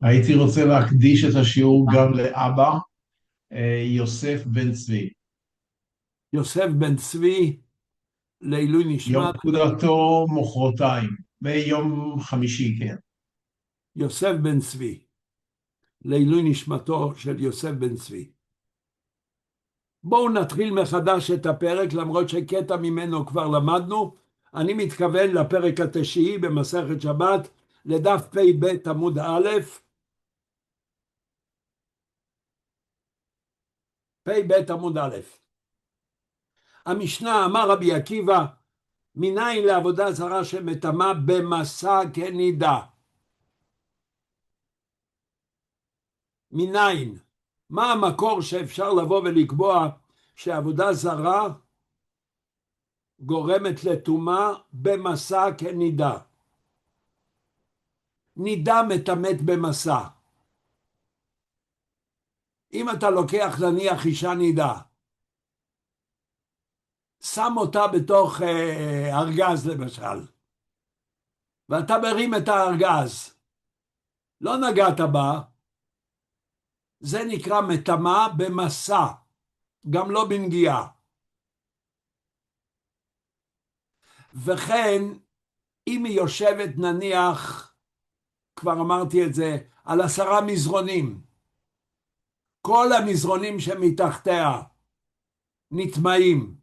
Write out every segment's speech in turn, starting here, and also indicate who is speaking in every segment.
Speaker 1: הייתי רוצה להקדיש את השיעור גם לאבא, יוסף בן צבי.
Speaker 2: יוסף בן צבי, לעילוי
Speaker 1: יום
Speaker 2: נשמת
Speaker 1: פקודתו מחרתיים, ביום חמישי, כן.
Speaker 2: יוסף בן צבי, לעילוי נשמתו של יוסף בן צבי. בואו נתחיל מחדש את הפרק, למרות שקטע ממנו כבר למדנו. אני מתכוון לפרק התשיעי במסכת שבת, לדף פ"ב עמוד א', פ"ב עמוד א'. המשנה, אמר רבי עקיבא, מניין לעבודה זרה שמטמא במסע כנידה? מניין? מה המקור שאפשר לבוא ולקבוע שעבודה זרה גורמת לטומאה במסע כנידה? נידה מטמאת במסע. אם אתה לוקח נניח אישה נידה, שם אותה בתוך ארגז למשל, ואתה מרים את הארגז, לא נגעת בה, זה נקרא מטמאה במסע, גם לא בנגיעה. וכן, אם היא יושבת נניח, כבר אמרתי את זה, על 10 מזרונים, כל המזרונים שמתחתיה נטמאים,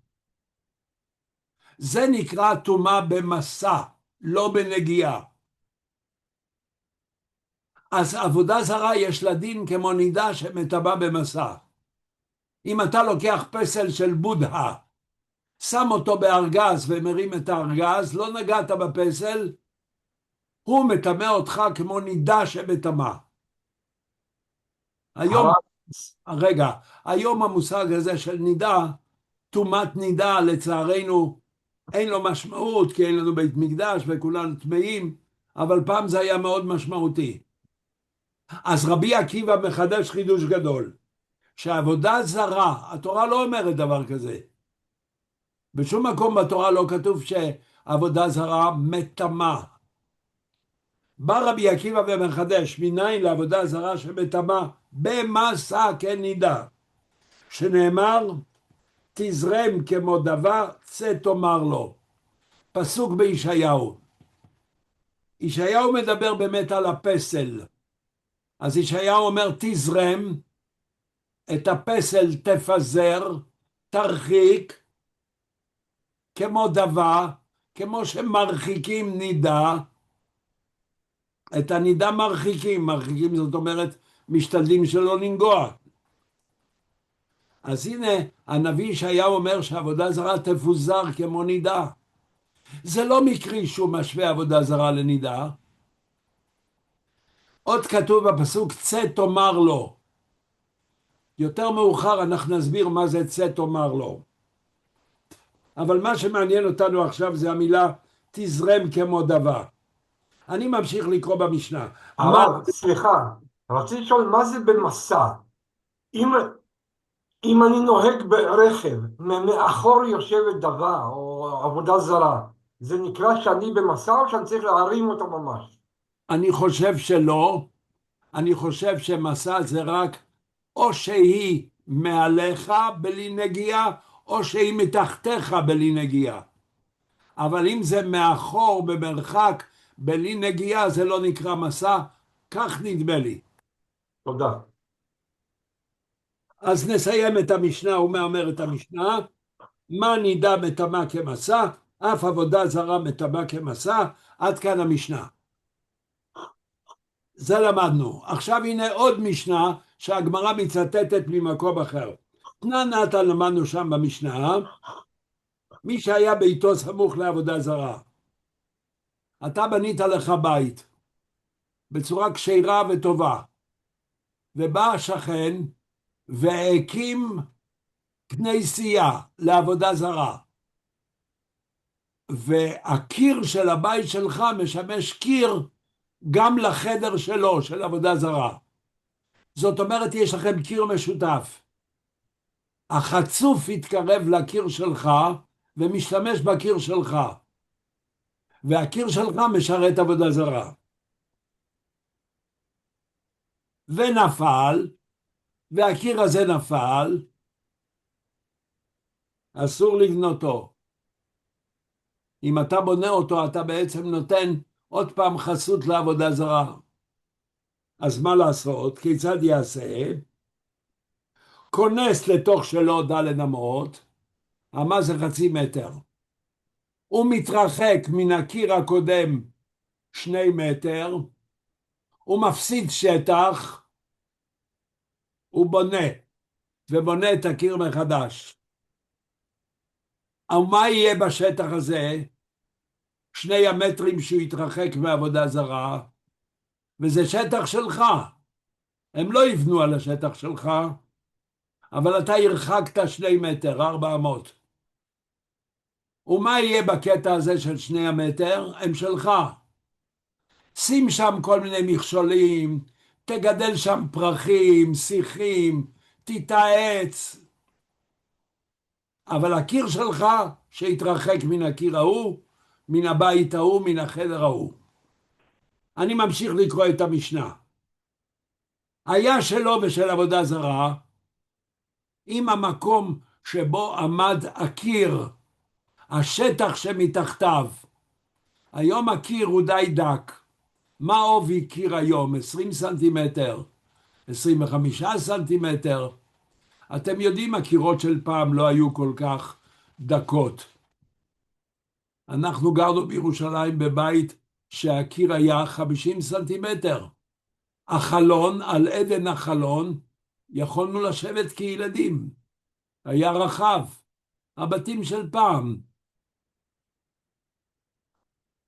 Speaker 2: זה נקרא טומאה במסע, לא בנגיעה. אז עבודה זרה יש לה דין כמו נידה שמטמאה במסע. אם אתה לוקח פסל של בודהה, שם אותו בארגז ומרים את הארגז, לא נגעת בפסל, הוא מטמא אותך כמו נידה שמטמא. היום, היום המושג הזה של נידה, טומאת נידה, לצערנו אין לו משמעות, כי אין לנו בית מקדש וכולנו טמאים, אבל פעם זה היה מאוד משמעותי. אז רבי עקיבא מחדש חידוש גדול, שעבודה זרה, התורה לא אומרת דבר כזה. בשום מקום בתורה לא כתוב שעבודה זרה מטמאה. בא רבי עקיבא ומחדש, מניין לעבודה זרה שמטמאה במסע כנידה, שנאמר, תזרם כמו דבה, צא תאמר לו. פסוק בישעיהו. ישעיהו מדבר באמת על הפסל. אז ישעיהו אומר, תזרם, את הפסל תפזר, תרחיק, כמו דבה, כמו שמרחיקים נידה. את הנידה מרחיקים, מרחיקים זאת אומרת, משתדלים שלא לנגוע. אז הנה, הנביא ישעיהו אומר שעבודה זרה תפוזר כמו נידה. זה לא מקרי שהוא משווה עבודה זרה לנידה. עוד כתוב בפסוק, צא תאמר לו. יותר מאוחר אנחנו נסביר מה זה צא תאמר לו. אבל מה שמעניין אותנו עכשיו זה המילה תזרם כמו דבה. אני ממשיך לקרוא במשנה.
Speaker 3: הרב, סליחה, רציתי לשאול מה זה במסע? אם אני נוהג ברכב, מאחור יושבת דבה או עבודה זרה, זה נקרא שאני במסע או שאני צריך להרים אותו ממש?
Speaker 2: אני חושב שלא. אני חושב שמסע זה רק או שהיא מעליך בלי נגיעה, או שהיא מתחתיך בלי נגיעה. אבל אם זה מאחור במרחק בלי נגיעה, זה לא נקרא מסע, כך נדמה לי.
Speaker 3: תודה.
Speaker 2: אז נסיים את המשנה, הוא מאמר את המשנה, מה נידה מטמא כמסע, אף עבודה זרה מטמא כמסע, עד כאן המשנה. זה למדנו. עכשיו הנה עוד משנה שהגמרא מצטטת ממקום אחר. תנא נתן למדנו שם במשנה, מי שהיה ביתו סמוך לעבודה זרה. אתה בנית לך בית בצורה כשרה וטובה, ובא השכן והקים כנסייה לעבודה זרה, והקיר של הבית שלך משמש קיר גם לחדר שלו, של עבודה זרה. זאת אומרת, יש לכם קיר משותף. החצוף יתקרב לקיר שלך ומשתמש בקיר שלך, והקיר שלך משרת עבודה זרה. ונפל, והקיר הזה נפל, אסור לבנותו. אם אתה בונה אותו, אתה בעצם נותן עוד פעם חסות לעבודה זרה. אז מה לעשות? כיצד יעשה? כונס לתוך שלו ד' אמות, מה זה 0.5 מטר. הוא מתרחק מן הקיר הקודם 2 מטר, הוא מפסיד שטח, הוא בונה, ובונה את הקיר מחדש. ומה יהיה בשטח הזה? 2 המטרים שהוא יתרחק מעבודה זרה, וזה שטח שלך. הם לא יבנו על השטח שלך, אבל אתה הרחקת 2 מטר, 400. ומה יהיה בקטע הזה של 2 המטר? הם שלך. שים שם כל מיני מכשולים, תגדל שם פרחים, שיחים, תתעץ. אבל הקיר שלך שיתרחק מן הקיר ההוא, מן הבית ההוא, מן החדר ההוא. אני ממשיך לקרוא את המשנה. היה שלו ושל עבודה זרה, אם המקום שבו עמד הקיר, השטח שמתחתיו, היום הקיר הוא די דק. מה עובי קיר היום? 20 סנטימטר, 25 סנטימטר. אתם יודעים, הקירות של פעם לא היו כל כך דקות. אנחנו גרנו בירושלים בבית שהקיר היה 50 סנטימטר. החלון, על אבן החלון, יכולנו לשבת כילדים. היה רחב. הבתים של פעם.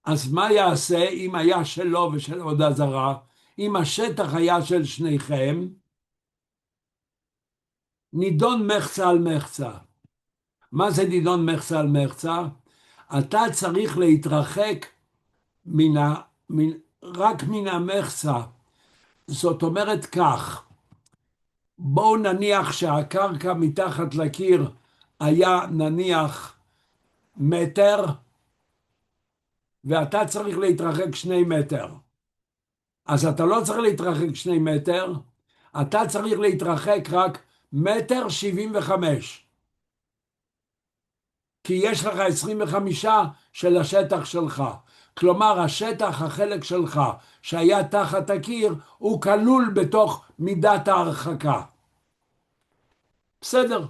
Speaker 2: אז מה יעשה אם היה שלו ושל עבודה זרה? אם השטח היה של שניכם, נידון מחצה על מחצה. מה זה נידון מחצה על מחצה? אתה צריך להתרחק רק מן המחצה. זאת אומרת כך, בואו נניח שהקרקע מתחת לקיר היה נניח מטר, ואתה צריך להתרחק 2 מטר. אז אתה לא צריך להתרחק 2 מטר, אתה צריך להתרחק רק 1.75 מטר. כי יש לך 25 של השטח שלך. כלומר, השטח, החלק שלך, שהיה תחת הקיר, הוא כלול בתוך מידת ההרחקה. בסדר.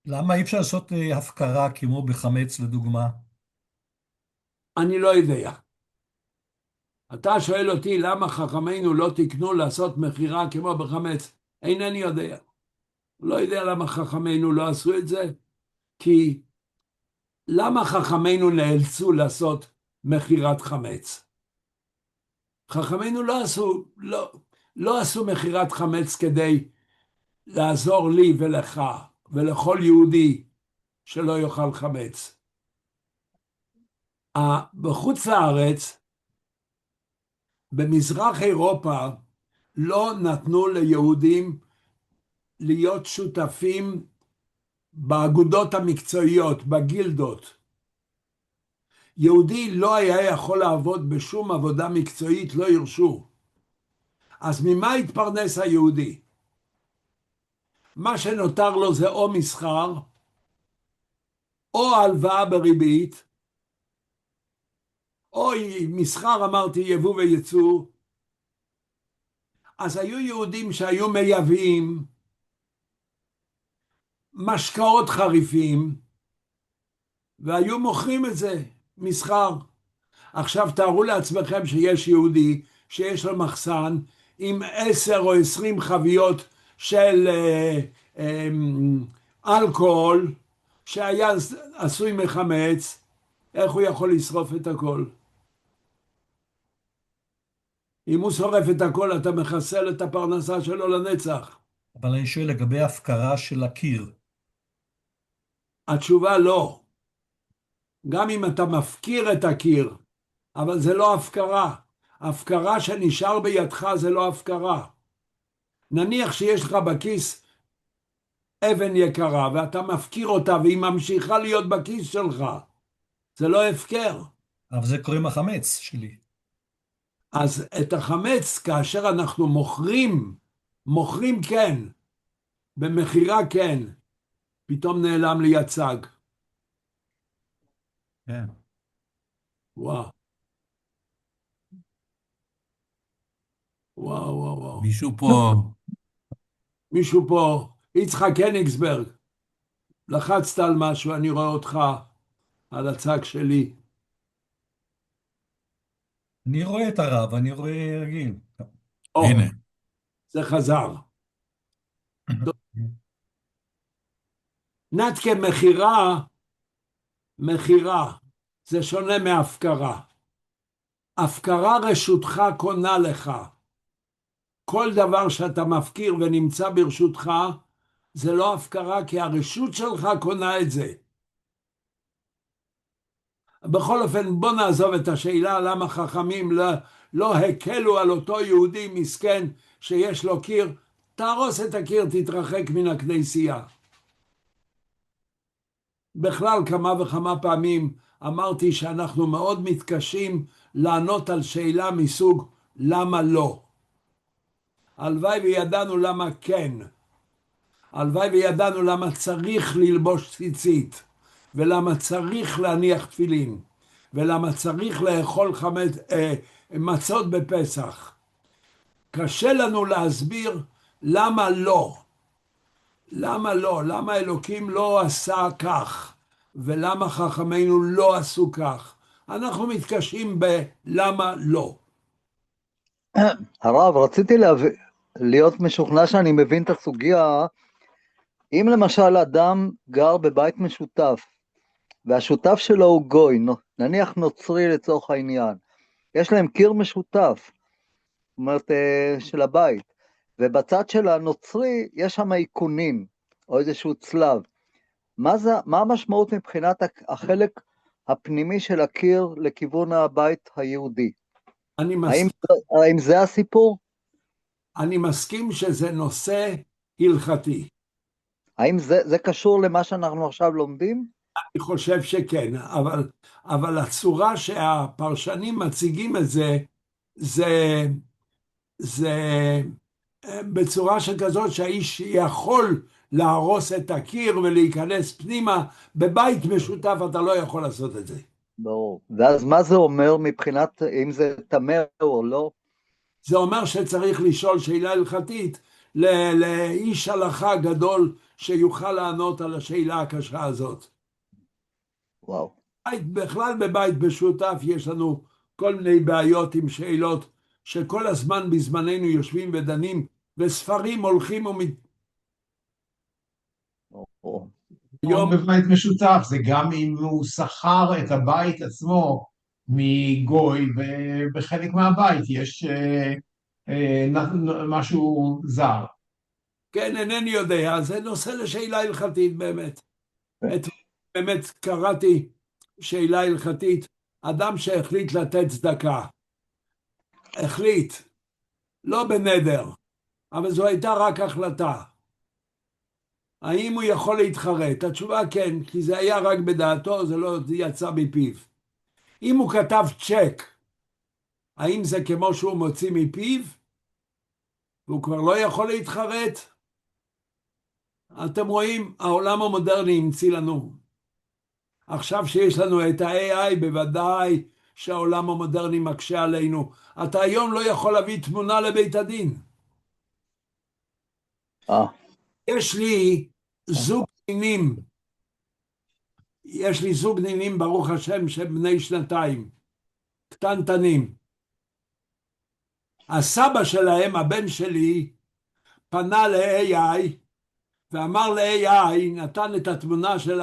Speaker 4: למה אי אפשר לעשות הפקרה כמו בחמץ לדוגמה?
Speaker 2: אני לא יודע. אתה שואל אותי למה חכמינו לא תקנו לעשות מחירה כמו בחמץ. אינני יודע. לא יודע למה חכמינו לא עשו את זה. כי למה חכמינו נאלצו לעשות מחירת חמץ? חכמינו לא עשו מחירת חמץ כדי לעזור לי ולך ולכל יהודי שלא יאכל חמץ. בחוץ לארץ, במזרח אירופה, לא נתנו ליהודים להיות שותפים באגודות המקצועיות, בגילדות. יהודי לא היה יכול לעבוד בשום עבודה מקצועית, לא ירשו. אז ממה התפרנס היהודי? מה שנותר לו זה או מסחר, או הלוואה בריבית, או מסחר, אמרתי, יבוא וייצוא. אז היו יהודים שהיו מייבאים משקאות חריפים, והיו מוכרים את זה, מסחר. עכשיו תארו לעצמכם שיש יהודי שיש לו מחסן עם 10 או 20 חביות של אלכוהול שהיה עשוי מחמץ. איך הוא יכול לשרוף את הכל? אם הוא שורף את הכל, אתה מחסל את הפרנסה שלו לנצח.
Speaker 4: אבל אני שואל לגבי הפקרה של הקיר.
Speaker 2: התשובה לא. גם אם אתה מפקיר את הקיר, אבל זה לא הפקרה. הפקרה שנשאר בידך זה לא הפקרה. נניח שיש לך בכיס אבן יקרה, ואתה מפקיר אותה, והיא ממשיכה להיות בכיס שלך. זה לא הפקר.
Speaker 4: אבל זה קורה עם החמץ שלי.
Speaker 2: אז את החמץ, כאשר אנחנו מוכרים מוכרים כן, במכירה כן, פתאום נעלם לי הצג.
Speaker 4: כן.
Speaker 2: וואו, וואו, וואו, וואו.
Speaker 4: מישהו פה,
Speaker 2: מישהו פה, יצחק קניגסברג, לחצת על משהו, אני רואה אותך על הצג שלי.
Speaker 4: אני רואה את הרב, אני רואה רגיל.
Speaker 2: או,
Speaker 4: הנה.
Speaker 2: זה חזר. נתקה מכירה, מכירה, זה שונה מהפקרה. הפקרה רשותך קונה לך. כל דבר שאתה מפקיר ונמצא ברשותך, זה לא הפקרה, כי הרשות שלך קונה את זה. בכל אופן, בוא נעזוב את השאלה למה חכמים לא הקלו על אותו יהודי מסכן שיש לו קיר. תהרוס את הקיר, תתרחק מן הכנסייה. בכלל כמה וכמה פעמים אמרתי שאנחנו מאוד מתקשים לענות על שאלה מסוג למה לא. הלוואי וידענו למה כן. הלוואי וידענו למה צריך ללבוש ציצית, ולמה צריך להניח תפילין, ולמה צריך לאכול מצות בפסח. קשה לנו להסביר למה לא. למה לא? למה אלוקים לא עשה כך? ולמה חכמינו לא עשו כך? אנחנו מתקשים בלמה לא.
Speaker 5: הרב, רציתי להיות משוכנע שאני מבין את הסוגיה. אם למשל אדם גר בבית משותף, והשותף שלו הוא גוי, נניח נוצרי לצורך העניין, יש להם קיר משותף, זאת אומרת של הבית, ובצד של הנוצרי יש שם עיקונים, או איזשהו צלב. מה המשמעות מבחינת החלק הפנימי של הקיר לכיוון הבית היהודי? האם זה הסיפור?
Speaker 2: אני מסכים שזה נושא הלכתי.
Speaker 5: האם זה קשור למה שאנחנו עכשיו לומדים?
Speaker 2: אני חושב שכן, אבל הצורה שהפרשנים מציגים את זה בצורה שכזאת שהאיש יכול להרוס את הקיר ולהיכנס פנימה. בבית משותף אתה לא יכול לעשות את זה.
Speaker 5: ברור. ואז מה זה אומר מבחינת אם זה טמא או לא?
Speaker 2: זה אומר שצריך לשאול שאלה הלכתית לאיש הלכה גדול שיוכל לענות על השאלה הקשה הזאת.
Speaker 5: וואו.
Speaker 2: בכלל בבית משותף יש לנו כל מיני בעיות עם שאלות שכל הזמן בזמננו יושבים ודנים, וספרים הולכים
Speaker 1: היום בבית משותף, זה גם אם הוא שכר את הבית עצמו מגוי, ובחלק מהבית יש משהו זר.
Speaker 2: כן, אינני יודע, זה נושא לשאלה הלכתית באמת. באמת קראתי שאלה הלכתית, אדם שהחליט לתת צדקה, החליט, לא בנדר, אבל זו הייתה רק החלטה. האם הוא יכול להתחרט? התשובה כן, כי זה היה רק בדעתו, זה לא יצא מפיו. אם הוא כתב צ'ק, האם זה כמו שהוא מוציא מפיו? והוא כבר לא יכול להתחרט? אתם רואים, העולם המודרני המציא לנו. עכשיו שיש לנו את ה-AI, בוודאי שהעולם המודרני מקשה עלינו. אתה היום לא יכול להביא תמונה לבית הדין. יש לי זוג נינים, ברוך השם, שהם בני שנתיים, קטנטנים. הסבא שלהם, הבן שלי, פנה ל-AI ואמר ל-AI, נתן את התמונה של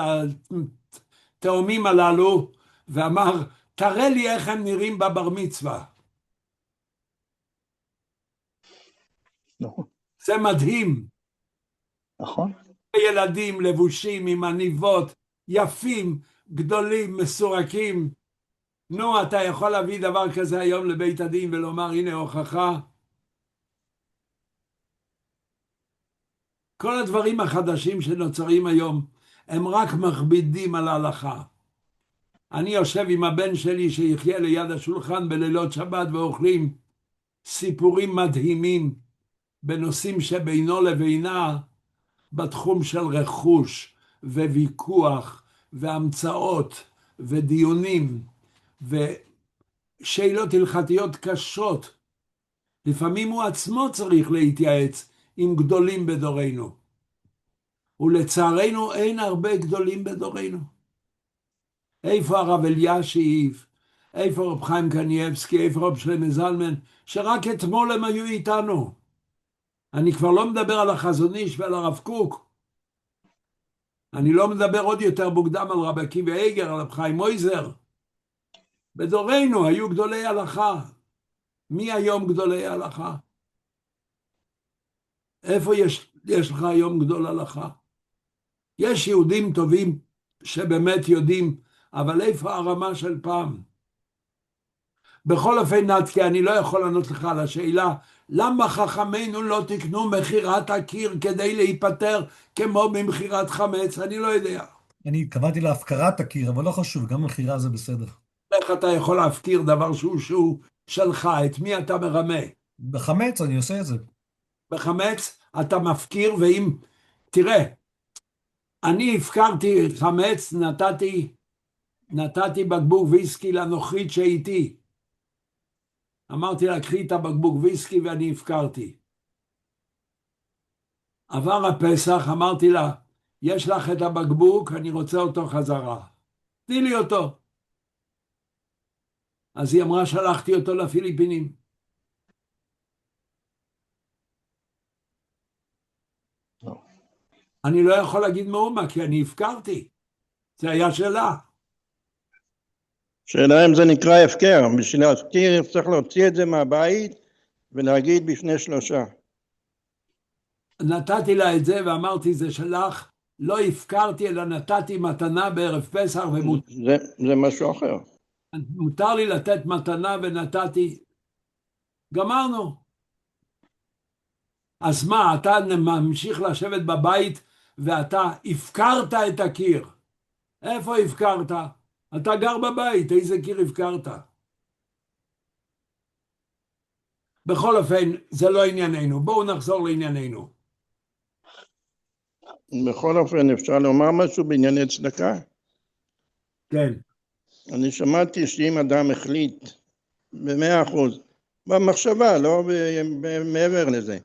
Speaker 2: התאומים הללו ואמר, תראה לי איך הם נראים בבר מצווה.
Speaker 5: נכון.
Speaker 2: זה מדהים.
Speaker 5: נכון.
Speaker 2: ילדים לבושים עם עניבות, יפים, גדולים, מסורקים. נו, אתה יכול להביא דבר כזה היום לבית הדין ולומר, הנה הוכחה. כל הדברים החדשים שנוצרים היום, הם רק מכבידים על ההלכה. אני יושב עם הבן שלי שיחיה ליד השולחן בלילות שבת ואוכלים סיפורים מדהימים. בנושאים שבינו לבינה, בתחום של רכוש וויכוח והמצאות ודיונים ושאלות הלכתיות קשות. לפעמים הוא עצמו צריך להתייעץ עם גדולים בדורנו. ולצערנו אין הרבה גדולים בדורנו. איפה הרב אלישיב? איפה רב חיים קניאבסקי? איפה רב שלמה זלמן? שרק אתמול הם היו איתנו. אני כבר לא מדבר על החזון איש ועל הרב קוק. אני לא מדבר עוד יותר מוקדם על רב עקיבא איגר, על רב חיים מויזר. בדורנו היו גדולי הלכה. מי היום גדולי הלכה? איפה יש לך היום גדול הלכה? יש יהודים טובים שבאמת יודעים, אבל איפה הרמה של פעם? בכל אופן, נתקי, אני לא יכול לענות לך על השאלה, למה חכמינו לא תקנו מחירת הקיר כדי להיפטר כמו במחירת חמץ? אני לא יודע.
Speaker 4: אני התכוונתי להפקרת הקיר, אבל לא חשוב, גם מחירה זה בסדר.
Speaker 2: איך אתה יכול להפקיר דבר שהוא שלך? את מי אתה מרמה?
Speaker 4: בחמץ אני עושה את זה.
Speaker 2: בחמץ אתה מפקיר, ואם, תראה, אני הפקרתי חמץ, נתתי בקבוק ויסקי לנוכרית שאיתי. אמרתי לה, קחי את הבקבוק ויסקי ואני הפקרתי. עבר הפסח, אמרתי לה, יש לך את הבקבוק, אני רוצה אותו חזרה. תני לי אותו. אז היא אמרה, שלחתי אותו לפיליפינים. אני לא יכול להגיד מאומה, כי אני הפקרתי. זה היה שלה.
Speaker 6: שאלה אם זה נקרא הפקר. בשביל להפקיר צריך להוציא את זה מהבית ולהגיד בפני שלושה.
Speaker 2: נתתי לה את זה ואמרתי, זה שלך, לא הפקרתי, אלא נתתי מתנה בערב פסח,
Speaker 6: זה משהו אחר.
Speaker 2: מותר לי לתת מתנה ונתתי, גמרנו. אז מה, אתה ממשיך לשבת בבית ואתה הפקרת את הקיר. איפה הפקרת? אתה גר בבית, איזה קיר הפקרת? בכל אופן, זה לא ענייננו. בואו נחזור לענייננו.
Speaker 6: בכל אופן, אפשר לומר משהו בענייני צדקה?
Speaker 2: כן.
Speaker 6: אני שמעתי שאם אדם החליט ב100%, במחשבה, לא מעבר לזה,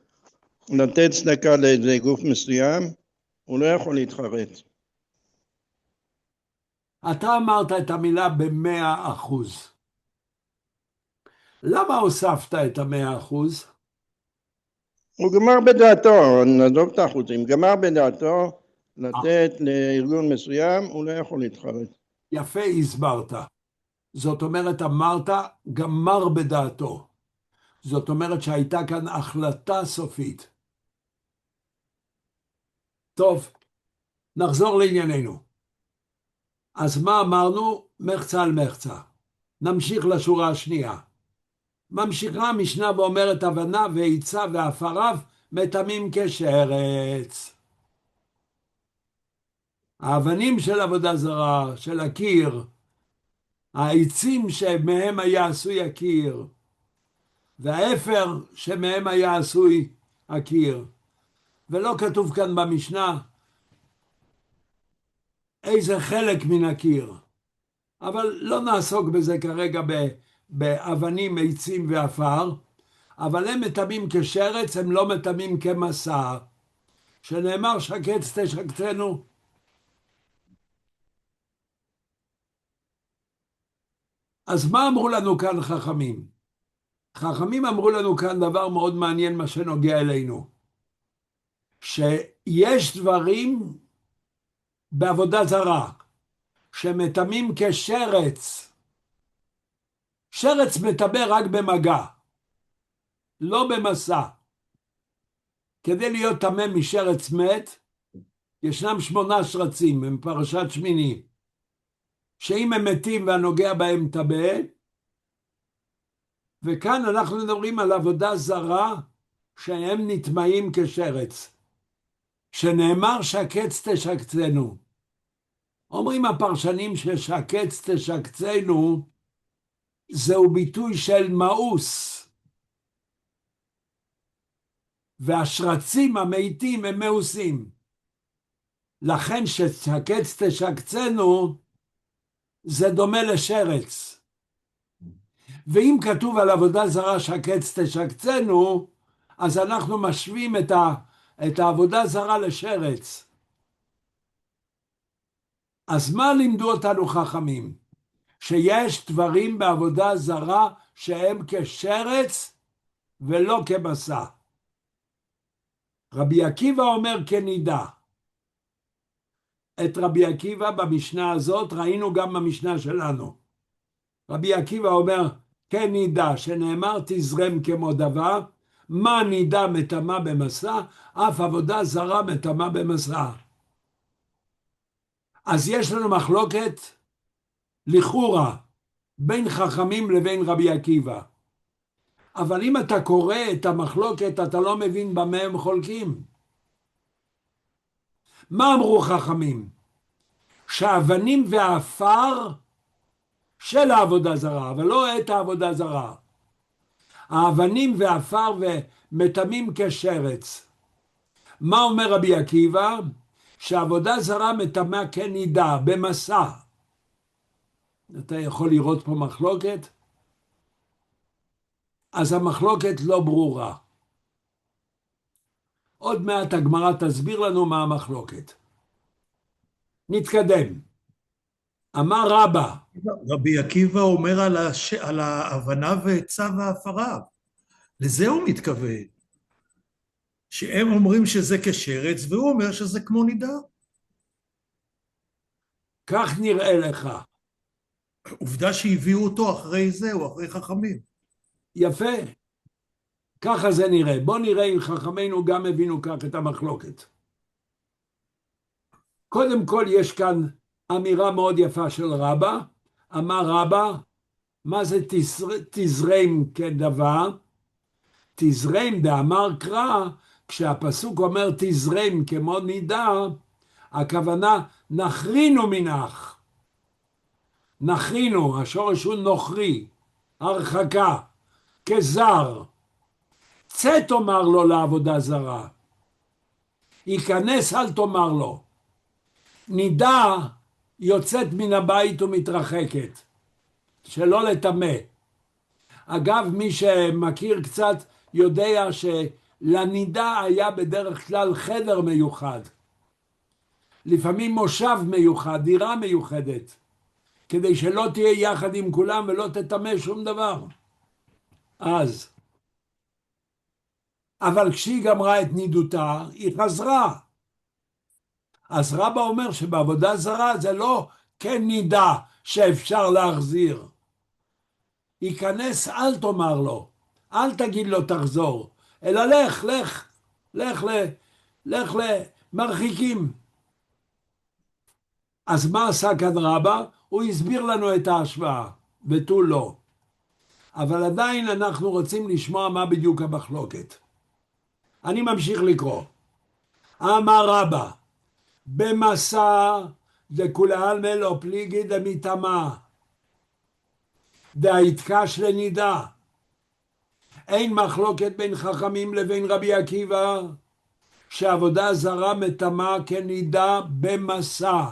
Speaker 6: לתת צדקה לאיזה גוף מסוים, הוא לא יכול להתחרט.
Speaker 2: אתה אמרת את המילה ב100%. למה הוספת את 100%?
Speaker 6: הוא גמר בדעתו, נעזוב את האחוזים, גמר בדעתו לתת לארגון מסוים, הוא לא יכול להתחרט.
Speaker 2: יפה הסברת. זאת אומרת, אמרת, גמר בדעתו. זאת אומרת שהייתה כאן החלטה סופית. טוב, נחזור לענייננו. אז מה אמרנו? מחצה על מחצה. נמשיך לשורה השנייה. ממשיכה המשנה ואומרת, הבנה ועיצה ועפריו מטמאים כשרץ. האבנים של עבודה זרה, של הקיר, העצים שמהם היה עשוי הקיר, והאפר שמהם היה עשוי הקיר. ולא כתוב כאן במשנה איזה חלק מן הקיר. אבל לא נעסוק בזה כרגע באבנים, עצים ואפר, אבל הם מטמאים כשרץ, הם לא מטמאים כמסע. שנאמר שקץ תשקצנו. אז מה אמרו לנו כאן חכמים? חכמים אמרו לנו כאן דבר מאוד מעניין מה שנוגע אלינו. שיש דברים בעבודה זרה שמטמאים כשרץ. שרץ מטמא רק במגע, לא במסע. כדי להיות טמא משרץ מת, ישנם 8 שרצים, הם פרשת שמיני, שאם הם מתים והנוגע בהם טמא, וכאן אנחנו מדברים על עבודה זרה שהם נטמאים כשרץ. שנאמר שקץ תשקצנו. אומרים הפרשנים ששקץ תשקצנו זהו ביטוי של מאוס. והשרצים המתים הם מאוסים. לכן שקץ תשקצנו זה דומה לשרץ. ואם כתוב על עבודה זרה שקץ תשקצנו, אז אנחנו משווים את העבודה זרה לשרץ. אז מה לימדו אותנו חכמים? שיש דברים בעבודה זרה שהם כשרץ ולא כבשר. רבי עקיבא אומר כנידה. את רבי עקיבא במשנה הזאת ראינו גם במשנה שלנו. רבי עקיבא אומר כנידה, שנאמר תזרם כמו דבר, מה נידה מטמא במסע, אף עבודה זרה מטמא במסע. אז יש לנו מחלוקת לכאורה בין חכמים לבין רבי עקיבא. אבל אם אתה קורא את המחלוקת, אתה לא מבין במה הם חולקים. מה אמרו חכמים? שהאבנים והאפר של העבודה זרה, אבל לא את העבודה זרה. האבנים והאפר ומטמאים כשרץ. מה אומר רבי עקיבא? שעבודה זרה מטמא כנידה, במסע. אתה יכול לראות פה מחלוקת? אז המחלוקת לא ברורה. עוד מעט הגמרא תסביר לנו מה המחלוקת. נתקדם. אמר רבא.
Speaker 4: רבי עקיבא אומר על ההבנה וצו ההפרה. לזה הוא מתכוון. שהם אומרים שזה כשרץ, והוא אומר שזה כמו נידה.
Speaker 2: כך נראה לך.
Speaker 4: עובדה שהביאו אותו אחרי זה, או אחרי חכמים.
Speaker 2: יפה. ככה זה נראה. בוא נראה אם חכמינו גם הבינו כך את המחלוקת. קודם כל יש כאן אמירה מאוד יפה של רבא. אמר רבא, מה זה תזרם כדבר? תזרם דאמר קרא, כשהפסוק אומר תזרם כמו נידה, הכוונה נחרינו מנך. נחרינו, השורש הוא נוכרי, הרחקה, כזר. צא תאמר לו לעבודה זרה. ייכנס אל תאמר לו. נידה יוצאת מן הבית ומתרחקת, שלא לטמא. אגב, מי שמכיר קצת יודע שלנידה היה בדרך כלל חדר מיוחד. לפעמים מושב מיוחד, דירה מיוחדת, כדי שלא תהיה יחד עם כולם ולא תטמא שום דבר. אז. אבל כשהיא גמרה את נידותה, היא חזרה. אז רבא אומר שבעבודה זרה זה לא כנידה שאפשר להחזיר. ייכנס, אל תאמר לו, אל תגיד לו תחזור, אלא לך למרחיקים. אז מה עשה כאן רבא? הוא הסביר לנו את ההשוואה, ותו לא. אבל עדיין אנחנו רוצים לשמוע מה בדיוק המחלוקת. אני ממשיך לקרוא. אמר רבא, במסע דכולי עלמא לא פליגי דמטמא, דהיתקש לנידה. אין מחלוקת בין חכמים לבין רבי עקיבא, שעבודה זרה מטמא כנידה במסע.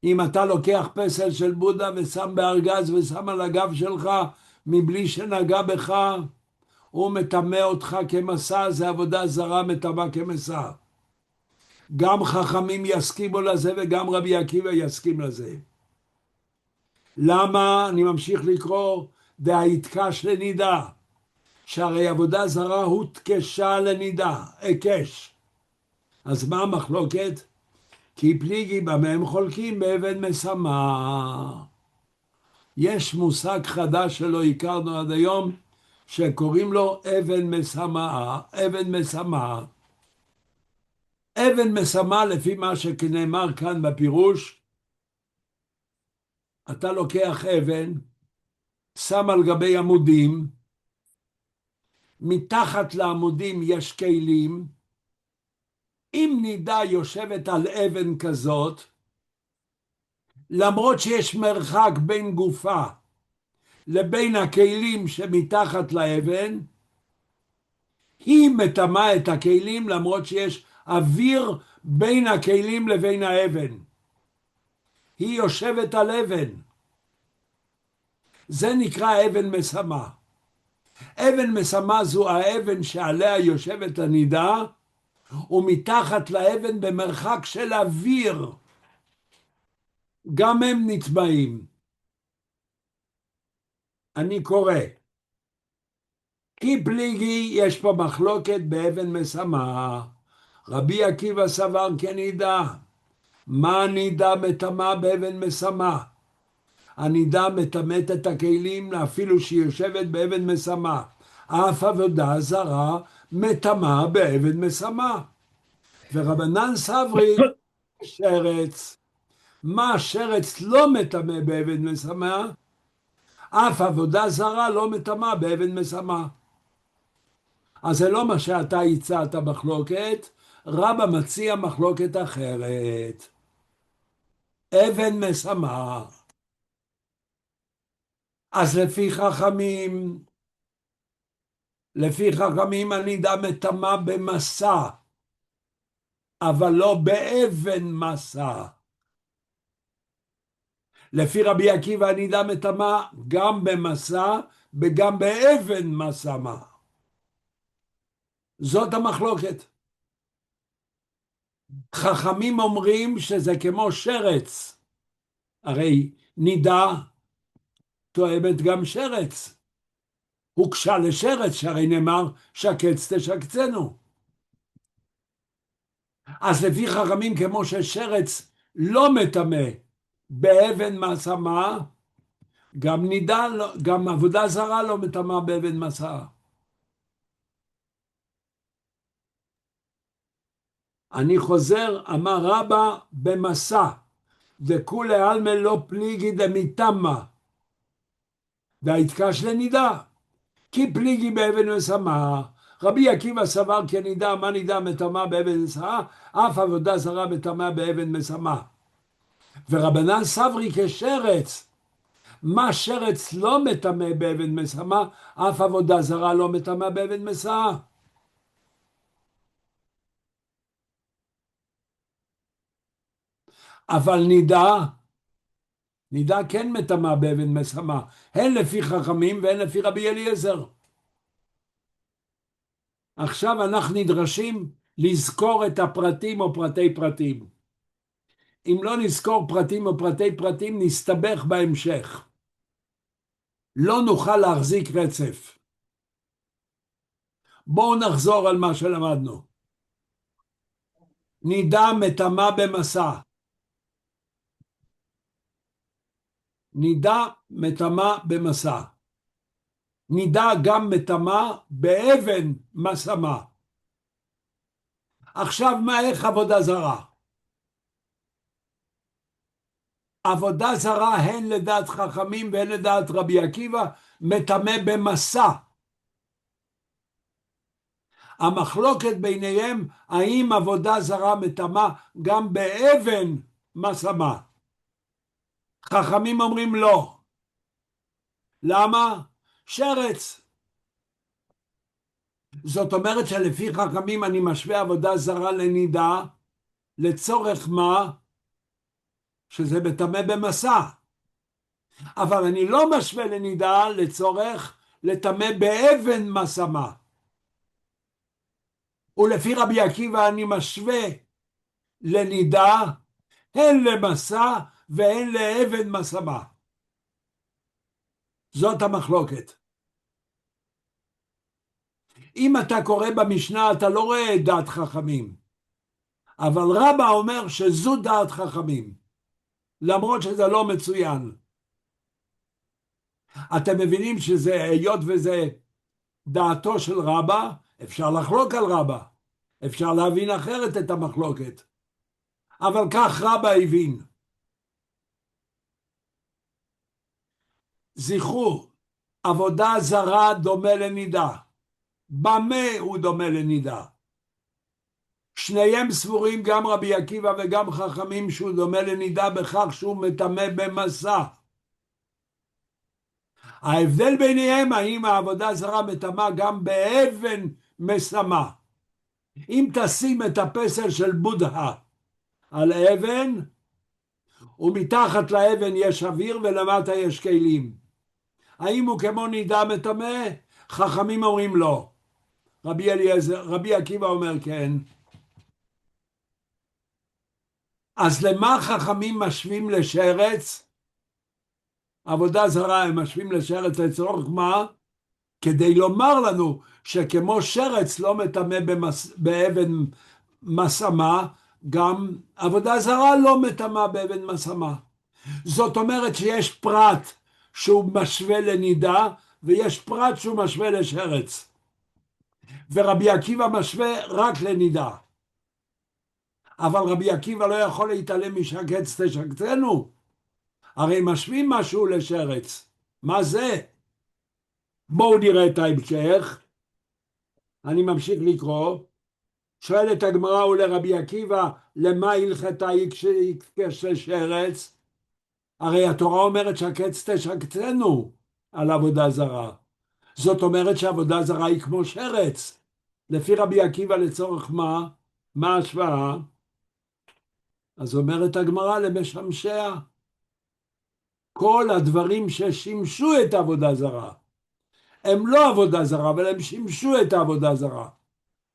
Speaker 2: אם אתה לוקח פסל של בודה ושם בארגז ושם על הגב שלך מבלי שנגע בך, הוא מטמא אותך כמסע, זה עבודה זרה מטמא כמסע. גם חכמים יסכימו לזה וגם רבי עקיבא יסכים לזה. למה? אני ממשיך לקרוא, דהיתקש לנידה, שהרי עבודה זרה הותקשה לנידה, הקש. אז מה המחלוקת? כי פליגי במה הם חולקים באבן משמח. יש מושג חדש שלא הכרנו עד היום, שקוראים לו אבן משמח, אבן משמח. אבן משמח לפי מה שנאמר כאן בפירוש, אתה לוקח אבן, שם על גבי עמודים, מתחת לעמודים יש כלים, אם נידה יושבת על אבן כזאת, למרות שיש מרחק בין גופה לבין הכלים שמתחת לאבן, היא מטמאה את הכלים למרות שיש אוויר בין הכלים לבין האבן. היא יושבת על אבן. זה נקרא אבן משמה. אבן משמה זו האבן שעליה יושבת הנידה, ומתחת לאבן במרחק של אוויר. גם הם נטמעים. אני קורא. כי פליגי יש פה מחלוקת באבן משמה. רבי עקיבא סבר כנידה. מה נידה מטמאה באבן משמה? הנידה מטמאת את הכלים אפילו שהיא יושבת באבן משמה. אף עבודה זרה מטמאה באבן משמה. ורבנן סברי שרץ. מה שרץ לא מטמא באבן משמה? אף עבודה זרה לא מטמאה באבן משמה. אז זה לא מה שאתה הצעת מחלוקת, רבא מציע מחלוקת אחרת. אבן משמה. אז לפי חכמים הנידה מטמאה במסע, אבל לא באבן מסע. לפי רבי עקיבא הנידה מטמאה גם במסע וגם באבן מסמה. זאת המחלוקת. חכמים אומרים שזה כמו שרץ. הרי נידה תואמת גם שרץ. הוקשה לשרץ, שהרי נאמר שקץ תשקצנו. אז לפי חכמים כמו ששרץ לא מטמא באבן מסמה, גם עבודה זרה לא מטמאה באבן מסע. אני חוזר, אמר רבא במסע, דכולי עלמא לא פליגי דמיטמא, והתקש לנידה, כי פליגי באבן משמה. רבי עקיבא סבר כנידה, מה נידה מטמאה באבן משמה? אף עבודה זרה מטמאה באבן משמה. ורבנן סברי כשרץ, מה שרץ לא מטמא באבן משמה, אף עבודה זרה לא מטמאה באבן משמה. אבל נידה כן מטמאה באבן משמה, הן לפי חכמים והן לפי רבי אליעזר. עכשיו אנחנו נדרשים לזכור את הפרטים או פרטי פרטים. אם לא נזכור פרטים או פרטי פרטים, נסתבך בהמשך. לא נוכל להחזיק רצף. בואו נחזור על מה שלמדנו. נידה מטמאה במסע. נידה מטמאה במסע. נידה גם מטמאה באבן משמה. עכשיו איך עבודה זרה? עבודה זרה הן לדעת חכמים והן לדעת רבי עקיבא מטמא במסע. המחלוקת ביניהם האם עבודה זרה מטמאה גם באבן משמה. חכמים אומרים לא. למה? שרץ. זאת אומרת שלפי חכמים אני משווה עבודה זרה לנידה, לצורך מה? שזה מטמא במסע. אבל אני לא משווה לנידה לצורך לטמא באבן משמה. ולפי רבי עקיבא אני משווה לנידה, הן למסע והן לאבן משמה. זאת המחלוקת. אם אתה קורא במשנה אתה לא רואה את דעת חכמים, אבל רבא אומר שזו דעת חכמים, למרות שזה לא מצוין. אתם מבינים שזה, היות וזה דעתו של רבא, אפשר לחלוק על רבא, אפשר להבין אחרת את המחלוקת, אבל כך רבא הבין. זכרו, עבודה זרה דומה לנידה. במה הוא דומה לנידה? שניהם סבורים, גם רבי עקיבא וגם חכמים, שהוא דומה לנידה בכך שהוא מטמא במסע. ההבדל ביניהם, האם העבודה זרה מטמאה גם באבן משמה. אם תשים את הפסל של בודהה על אבן, ומתחת לאבן יש אוויר ולמטה יש כלים. האם הוא כמו נידה מטמא? חכמים אומרים לא. רבי עקיבא אומר כן. אז למה חכמים משווים לשרץ? עבודה זרה הם משווים לשרץ לצורך מה? כדי לומר לנו שכמו שרץ לא מטמא באבן משמה, גם עבודה זרה לא מטמא באבן משמה. זאת אומרת שיש פרט שהוא משווה לנידה, ויש פרט שהוא משווה לשרץ. ורבי עקיבא משווה רק לנידה. אבל רבי עקיבא לא יכול להתעלם משקץ תשקצנו. הרי משווים משהו לשרץ. מה זה? בואו נראה את ההמשך. אני ממשיך לקרוא. שואלת הגמרא ולרבי עקיבא, למה הלכתה יקש לשרץ? הרי התורה אומרת שקץ תשקצנו על עבודה זרה. זאת אומרת שעבודה זרה היא כמו שרץ. לפי רבי עקיבא לצורך מה? מה ההשוואה? אז אומרת הגמרא למשמשיה. כל הדברים ששימשו את העבודה זרה, הם לא עבודה זרה, אבל הם שימשו את העבודה זרה.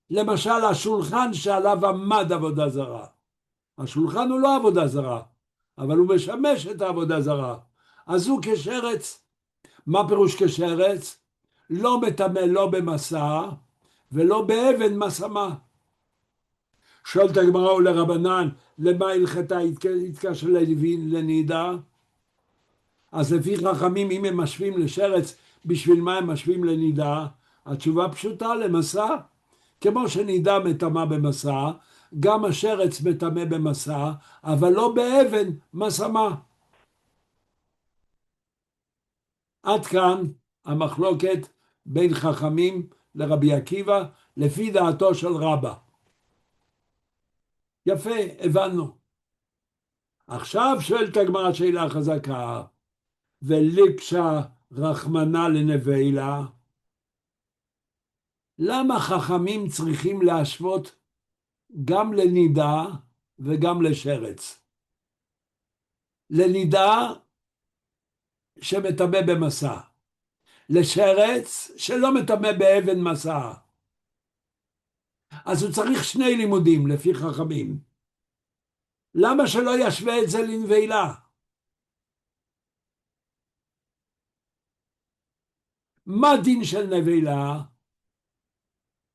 Speaker 2: למשל השולחן שעליו עמד עבודה זרה. השולחן הוא לא עבודה זרה, אבל הוא משמש את העבודה זרה. אז הוא כשרץ. מה פירוש כשרץ? לא מטמא לא במסע ולא באבן משמה. שואלת הגמרא ולרבנן, למה הלכתה התקש לנידה? אז לפי חכמים, אם הם משווים לשרץ, בשביל מה הם משווים לנידה? התשובה פשוטה, למסע. כמו שנידה מטמא במסע, גם השרץ מטמא במסע, אבל לא באבן משמה. עד כאן המחלוקת בין חכמים לרבי עקיבא, לפי דעתו של רבא. יפה, הבנו. עכשיו שואלת הגמרא שאלה חזקה, וליקשה רחמנה לנבלה, למה חכמים צריכים להשוות גם לנידה וגם לשרץ? לנידה שמטמא במסע, לשרץ שלא מטמא באבן מסע. אז הוא צריך שני לימודים לפי חכמים. למה שלא ישווה את זה לנבלה? מה דין של נבלה?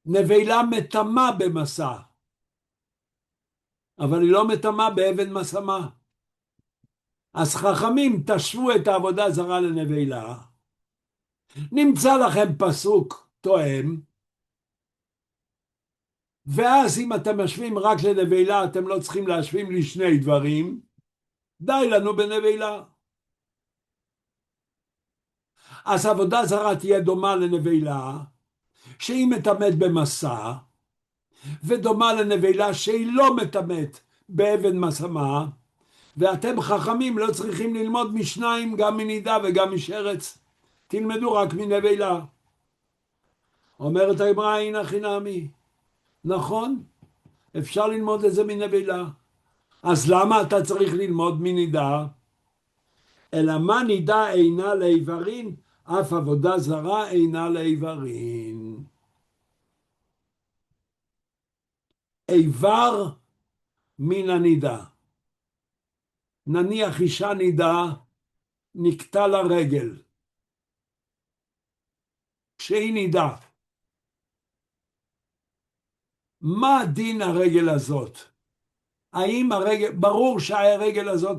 Speaker 2: נבלה מטמא במסע, אבל היא לא מטמא באבן משמה. אז חכמים תשוו את העבודה זרה לנבלה. נמצא לכם פסוק תואם, ואז אם אתם משווים רק לנבלה, אתם לא צריכים להשווים לי שני דברים. די לנו בנבלה. אז עבודה זרה תהיה דומה לנבלה, שהיא מטמאת במסע, ודומה לנבלה שהיא לא מטמאת באבן משמה, ואתם חכמים לא צריכים ללמוד משניים, גם מנידה וגם משרץ. תלמדו רק מנבלה. אומרת הגמרא, הנה חינמי. נכון, אפשר ללמוד את זה מנבלה. אז למה אתה צריך ללמוד מנידה? אלא מה נידה אינה לעיוורין, אף עבודה זרה אינה לעיוורין. איבר מן הנידה. נניח אישה נידה, נקטע לה רגל. כשהיא נידה, מה דין הרגל הזאת? האם הרגל, ברור שהרגל הזאת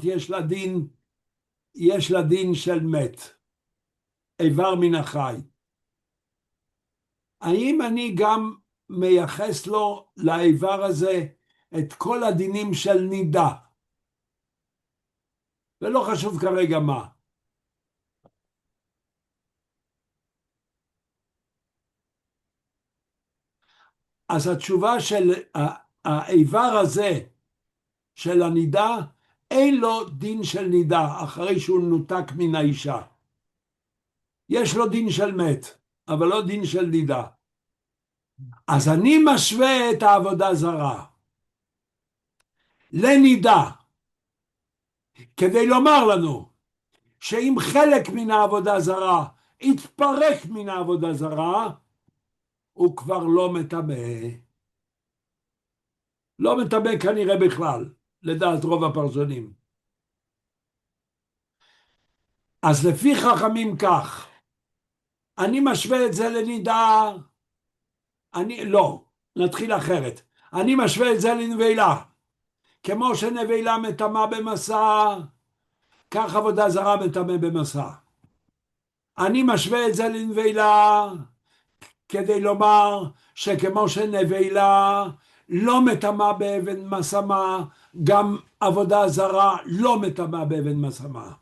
Speaker 2: יש לה דין של מת, איבר מן החי. האם אני גם מייחס לו, לאיבר הזה, את כל הדינים של נידה? ולא חשוב כרגע מה. אז התשובה של האיבר הזה, של הנידה, אין לו דין של נידה, אחרי שהוא נותק מן האישה. יש לו דין של מת, אבל לא דין של נידה. אז אני משווה את העבודה זרה לנידה, כדי לומר לנו שאם חלק מן העבודה זרה יתפרק מן העבודה זרה, הוא כבר לא מטמא. לא מטמא כנראה בכלל, לדעת רוב הפרשנים. אז לפי חכמים כך, אני משווה את זה לנידה, לא, נתחיל אחרת. אני משווה את זה לנבלה. כמו שנבלה מטמא במסע, כך עבודה זרה מטמא במסע. אני משווה את זה לנבלה, כדי לומר שכמו שנבלה לא מטמא באבן מסמה, גם עבודה זרה לא מטמא באבן מסמה.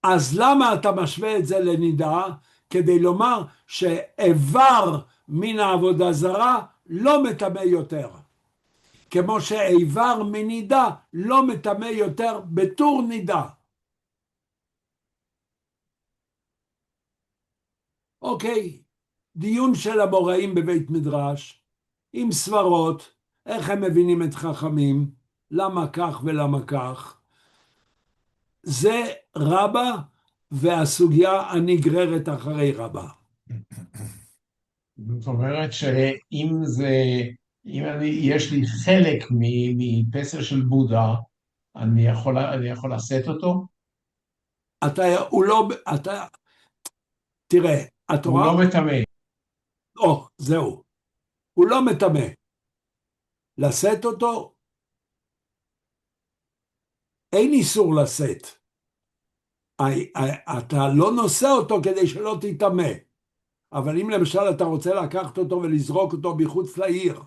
Speaker 2: אז למה אתה משווה את זה לנידה? כדי לומר שאיבר מן העבודה זרה לא מטמא יותר. כמו שאיבר מנידה לא מטמא יותר בתור נידה. אוקיי, דיון של המוראים בבית מדרש, עם סברות, איך הם מבינים את חכמים, למה כך ולמה כך. זה רבה והסוגיה הנגררת אחרי רבה.
Speaker 1: זאת אומרת שאם יש לי חלק מפסל של בודה, אני יכול לשאת אותו?
Speaker 2: תראה, התורה...
Speaker 1: הוא לא מטמא.
Speaker 2: זהו. הוא לא מטמא. לשאת אותו, אין איסור לשאת. אתה לא נושא אותו כדי שלא תטמא. אבל אם למשל אתה רוצה לקחת אותו ולזרוק אותו מחוץ לעיר,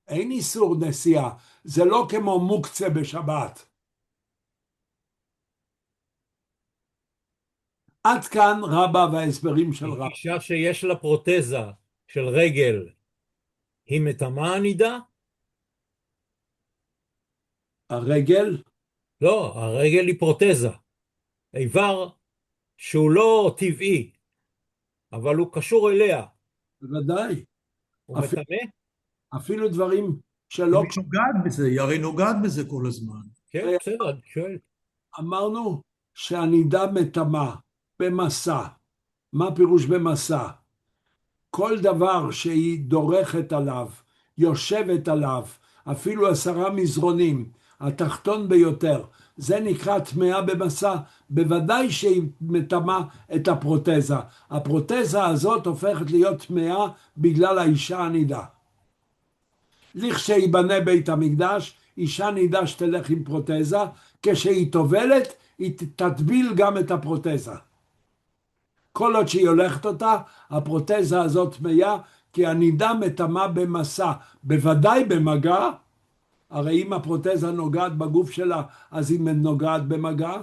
Speaker 2: אין איסור נסיעה. זה לא כמו מוקצה בשבת. עד כאן רבה וההסברים של רבה.
Speaker 7: אישה שיש לה פרוטזה של רגל, היא מטמאה נידה?
Speaker 2: הרגל?
Speaker 7: לא, הרגל היא פרוטזה. איבר שהוא לא טבעי, אבל הוא קשור אליה.
Speaker 2: בוודאי.
Speaker 7: הוא מטמא?
Speaker 2: אפילו דברים שלא...
Speaker 4: היא נוגעת בזה, היא הרי נוגעת בזה כל הזמן.
Speaker 7: כן, בסדר, אני שואל.
Speaker 2: אמרנו שהנידה מטמאה במסע. מה פירוש במסע? כל דבר שהיא דורכת עליו, יושבת עליו, אפילו 10 מזרונים, התחתון ביותר, זה נקרא טמאה במסע. בוודאי שהיא מטמאה את הפרוטזה. הפרוטזה הזאת הופכת להיות טמאה בגלל האישה הנידה. לכשייבנה בית המקדש, אישה נידה שתלך עם פרוטזה, כשהיא טובלת, היא תטביל גם את הפרוטזה. כל עוד שהיא הולכת אותה, הפרוטזה הזאת טמאה, כי הנידה מטמאה במסע, בוודאי במגע. הרי אם הפרוטזה נוגעת בגוף שלה, אז היא נוגעת במגע.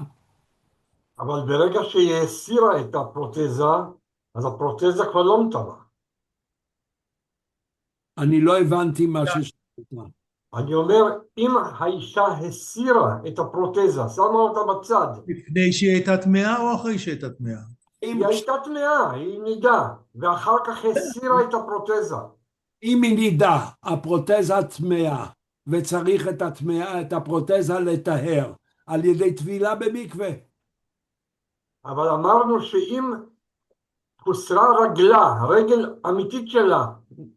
Speaker 3: אבל ברגע שהיא הסירה את הפרוטזה, אז הפרוטזה כבר לא מטמאה.
Speaker 2: אני לא הבנתי מה ששאלת.
Speaker 3: אני אומר, אם האישה הסירה את הפרוטזה, שמה אותה בצד,
Speaker 4: לפני שהיא הייתה טמאה או אחרי שהיא הייתה טמאה?
Speaker 3: היא הייתה טמאה, היא נידה, ואחר כך הסירה את הפרוטזה.
Speaker 2: אם היא נידה, הפרוטזה טמאה, וצריך את הפרוטזה לטהר, על ידי טבילה במקווה.
Speaker 3: אבל אמרנו שאם הוסרה רגלה, הרגל אמיתית שלה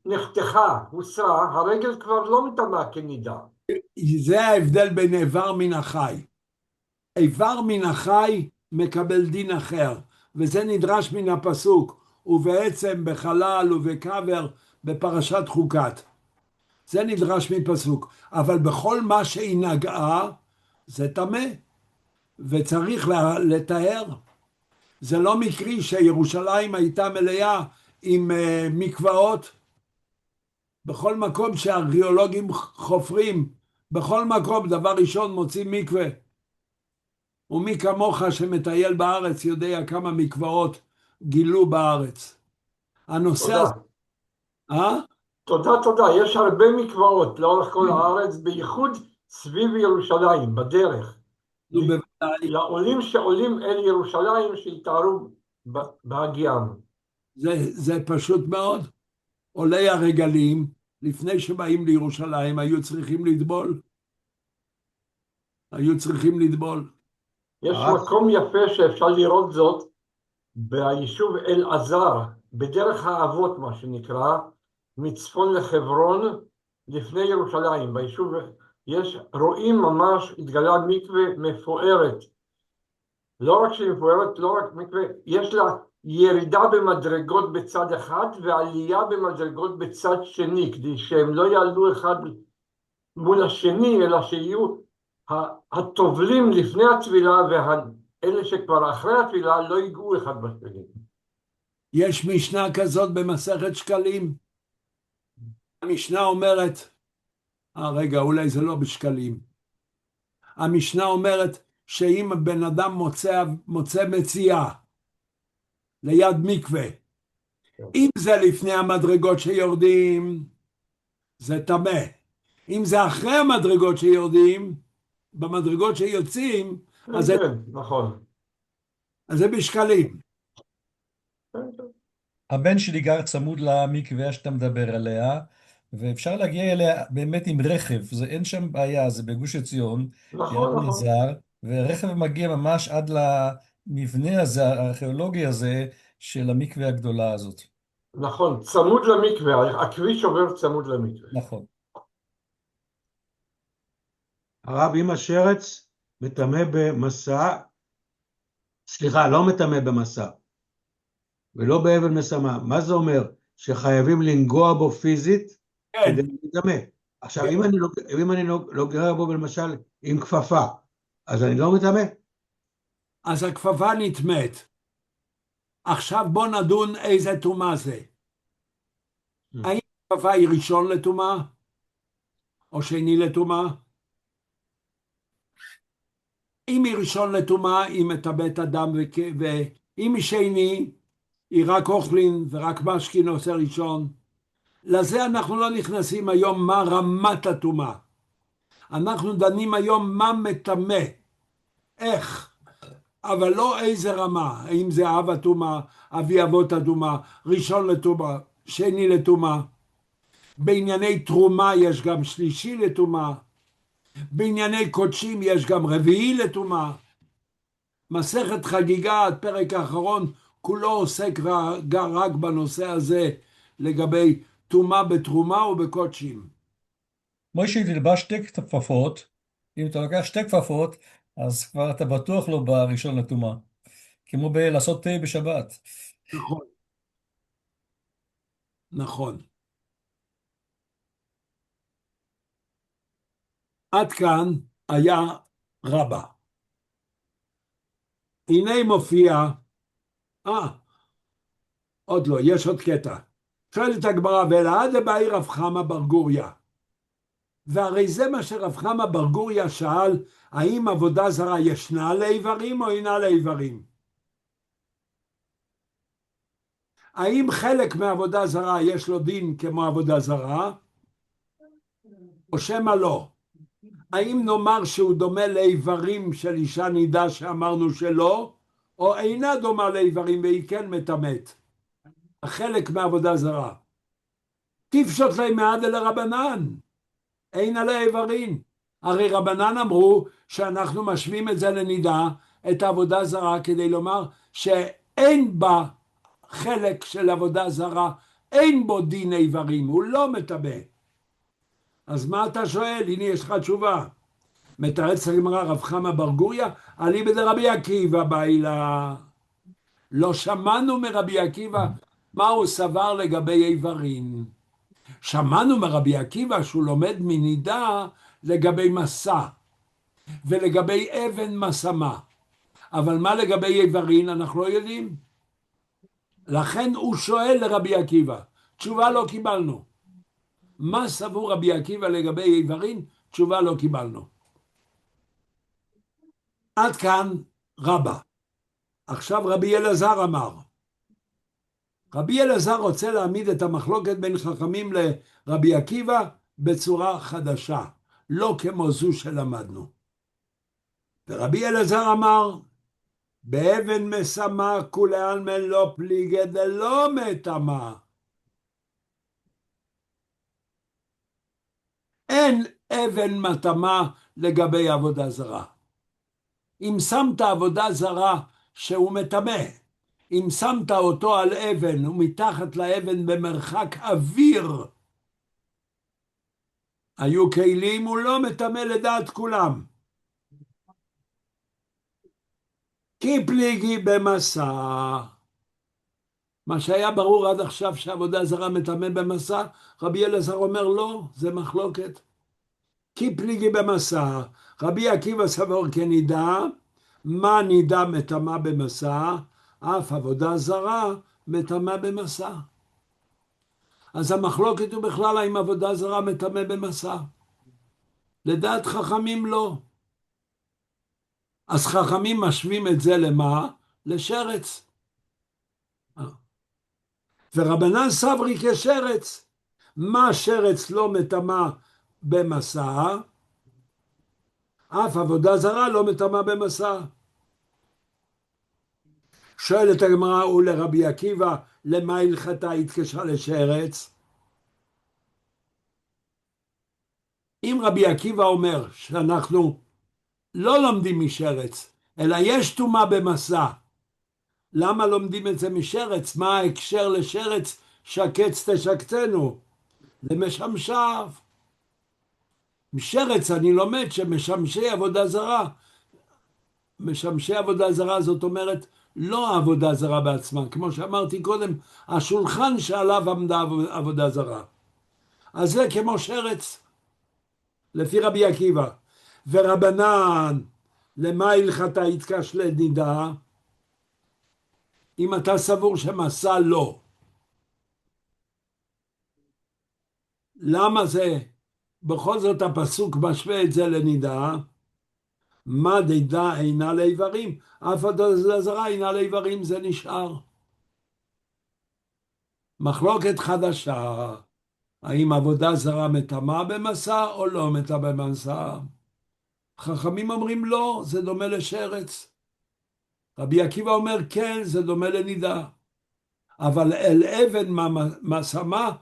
Speaker 3: נחתכה, הוסרה, הרגל כבר לא מטמאה כנידה.
Speaker 2: זה ההבדל בין איבר מן החי. איבר מן החי מקבל דין אחר, וזה נדרש מן הפסוק, ובעצם בחלל ובקבר בפרשת חוקת. זה נדרש מפסוק, אבל בכל מה שהיא נגעה, זה טמא, וצריך לטהר. זה לא מקרי שירושלים הייתה מלאה עם מקוואות. בכל מקום שהארכיאולוגים חופרים, בכל מקום דבר ראשון מוצאים מקווה. ומי כמוך שמטייל בארץ יודע כמה מקוואות גילו בארץ. הנושא הזה...
Speaker 3: תודה. יש הרבה מקוואות לאורך כל הארץ, בייחוד סביב ירושלים, בדרך. לעולים שעולים אל ירושלים שיתארו בהגיעם.
Speaker 2: זה פשוט מאוד. עולי הרגלים, לפני שבאים לירושלים, היו צריכים לטבול. היו צריכים לטבול.
Speaker 3: יש מקום יפה שאפשר לראות זאת ביישוב אל-עזר, בדרך האבות מה שנקרא, מצפון לחברון, לפני ירושלים. ביישוב רואים ממש התגלה מקווה מפוארת. לא רק שהיא מפוארת, לא רק מקווה, יש לה ירידה במדרגות בצד אחד ועלייה במדרגות בצד שני, כדי שהם לא יעלו אחד מול השני, אלא שיהיו הטובלים לפני הטבילה ואלה שכבר אחרי הטבילה לא ייגעו אחד בשני.
Speaker 2: יש משנה כזאת במסכת שקלים. המשנה אומרת, רגע, אולי זה לא בשקלים. המשנה אומרת שאם בן אדם מוצא מציאה ליד מקווה, אם זה לפני המדרגות שיורדים, זה טמא. אם זה אחרי המדרגות שיורדים, במדרגות שיוצאים, אז זה...
Speaker 3: נכון.
Speaker 2: אז זה בשקלים.
Speaker 8: הבן שלי גר צמוד למקווה שאתה מדבר עליה, ואפשר להגיע אליה באמת עם רכב, אין שם בעיה, זה בגוש עציון,
Speaker 3: נכון, נכון.
Speaker 8: נזר, ורכב מגיע ממש עד למבנה הזה, הארכיאולוגי הזה, של המקווה הגדולה הזאת.
Speaker 3: נכון, צמוד למקווה, הכביש עובר צמוד למקווה.
Speaker 8: נכון.
Speaker 4: הרב, אם השרץ מטמא במסע, סליחה, לא מטמא במסע, ולא באבן משמה, מה זה אומר? שחייבים לנגוע בו פיזית כדי להטמא. עכשיו, אם אני לא גרר בו למשל עם כפפה, אז אני לא מטמא?
Speaker 2: אז הכפפה נטמאת. עכשיו בוא נדון איזה טומאה זה. האם הכפפה היא ראשון לטומאה? או שני לטומאה? אם היא ראשון לטומאה, היא מטמאת אדם, ואם היא שני, היא רק אוכלין ורק משכין עושה ראשון. לזה אנחנו לא נכנסים היום מה רמת הטומאה. אנחנו דנים היום מה מטמא. איך? אבל לא איזה רמה. האם זה אב הטומאה, אבי אבות הטומאה, ראשון לטומאה, שני לטומאה. בענייני תרומה יש גם שלישי לטומאה. בענייני קודשים יש גם רביעי לטומאה. מסכת חגיגה, הפרק האחרון, כולו עוסק רק בנושא הזה לגבי טומאה בתרומה ובקודשים.
Speaker 8: מוישה תלבש שתי כפפות, אם אתה לוקח שתי כפפות, אז כבר אתה בטוח לא בראשון לטומאה, כמו בלעשות תה בשבת.
Speaker 2: נכון. נכון. עד כאן היה רבה. הנה מופיע, עוד לא, יש עוד קטע. שואלת הגמרא, ואלעד דבאי רב חמא בר גוריא. והרי זה מה שרב חמא בר גוריא שאל, האם עבודה זרה ישנה לאיברים או אינה לאיברים? האם חלק מעבודה זרה יש לו דין כמו עבודה זרה, או שמא לא? האם נאמר שהוא דומה לאיברים של אישה נידה שאמרנו שלא, או אינה דומה לאיברים והיא כן מטמאת? חלק מעבודה זרה. תפשוט להם מעד אל הרבנן, אין עלי איברים. הרי רבנן אמרו שאנחנו משווים את זה לנידה, את העבודה זרה, כדי לומר שאין בה חלק של עבודה זרה, אין בו דין איברים, הוא לא מטמא. אז מה אתה שואל? הנה יש לך תשובה. מתרץ הגמרא רב חמא בר גוריא, אליבא דרבי עקיבא באילה. לא שמענו מרבי עקיבא מה הוא סבר לגבי איברים. שמענו מרבי עקיבא שהוא לומד מנידה לגבי מסע, ולגבי אבן מסמה. אבל מה לגבי איברים אנחנו לא יודעים. לכן הוא שואל לרבי עקיבא. תשובה לא קיבלנו. מה סבור רבי עקיבא לגבי איברים? תשובה לא קיבלנו. עד כאן רבה. עכשיו רבי אלעזר אמר. רבי אלעזר רוצה להעמיד את המחלוקת בין חכמים לרבי עקיבא בצורה חדשה, לא כמו זו שלמדנו. ורבי אלעזר אמר, באבן משמה כולי עלמא לא פליגי דלא מטמא. אין אבן מטמא לגבי עבודה זרה. אם שמת עבודה זרה שהוא מטמא, אם שמת אותו על אבן ומתחת לאבן במרחק אוויר, היו כלים, הוא לא מטמא לדעת כולם. כי פליגי במסע. מה שהיה ברור עד עכשיו שעבודה זרה מטמא במסע, רבי אלעזר אומר לא, זה מחלוקת. כי פליגי במסע, רבי עקיבא סבור כנידה, מה נידה מטמא במסע? אף עבודה זרה מטמא במסע. אז המחלוקת הוא בכלל האם עבודה זרה מטמא במסע. לדעת חכמים לא. אז חכמים משווים את זה למה? לשרץ. ורבנן סברי כשרץ. מה שרץ לא מטמא במסע? אף עבודה זרה לא מטמא במסע. שואלת הגמרא ולרבי עקיבא, למה הלכתה התקשה לשרץ? אם רבי עקיבא אומר שאנחנו לא לומדים משרץ, אלא יש טומאה במסע, למה לומדים את זה משרץ? מה ההקשר לשרץ? שקץ תשקצנו, למשמשיו. משרץ אני לומד שמשמשי עבודה זרה, משמשי עבודה זרה זאת אומרת לא העבודה זרה בעצמה, כמו שאמרתי קודם, השולחן שעליו עמדה עבודה זרה. אז זה כמו שרץ, לפי רבי עקיבא. ורבנן, למה הלכתה התקש לנידה? אם אתה סבור שמסע לא. למה זה? בכל זאת הפסוק משווה את זה לנידה. מה נידה אינה לאיברים? אף עבודה זרה אינה לאיברים, זה נשאר. מחלוקת חדשה, האם עבודה זרה מטמאה במסע או לא מטמאה במסע? חכמים אומרים לא, זה דומה לשרץ. רבי עקיבא אומר כן, זה דומה לנידה. אבל אל אבן מסמה,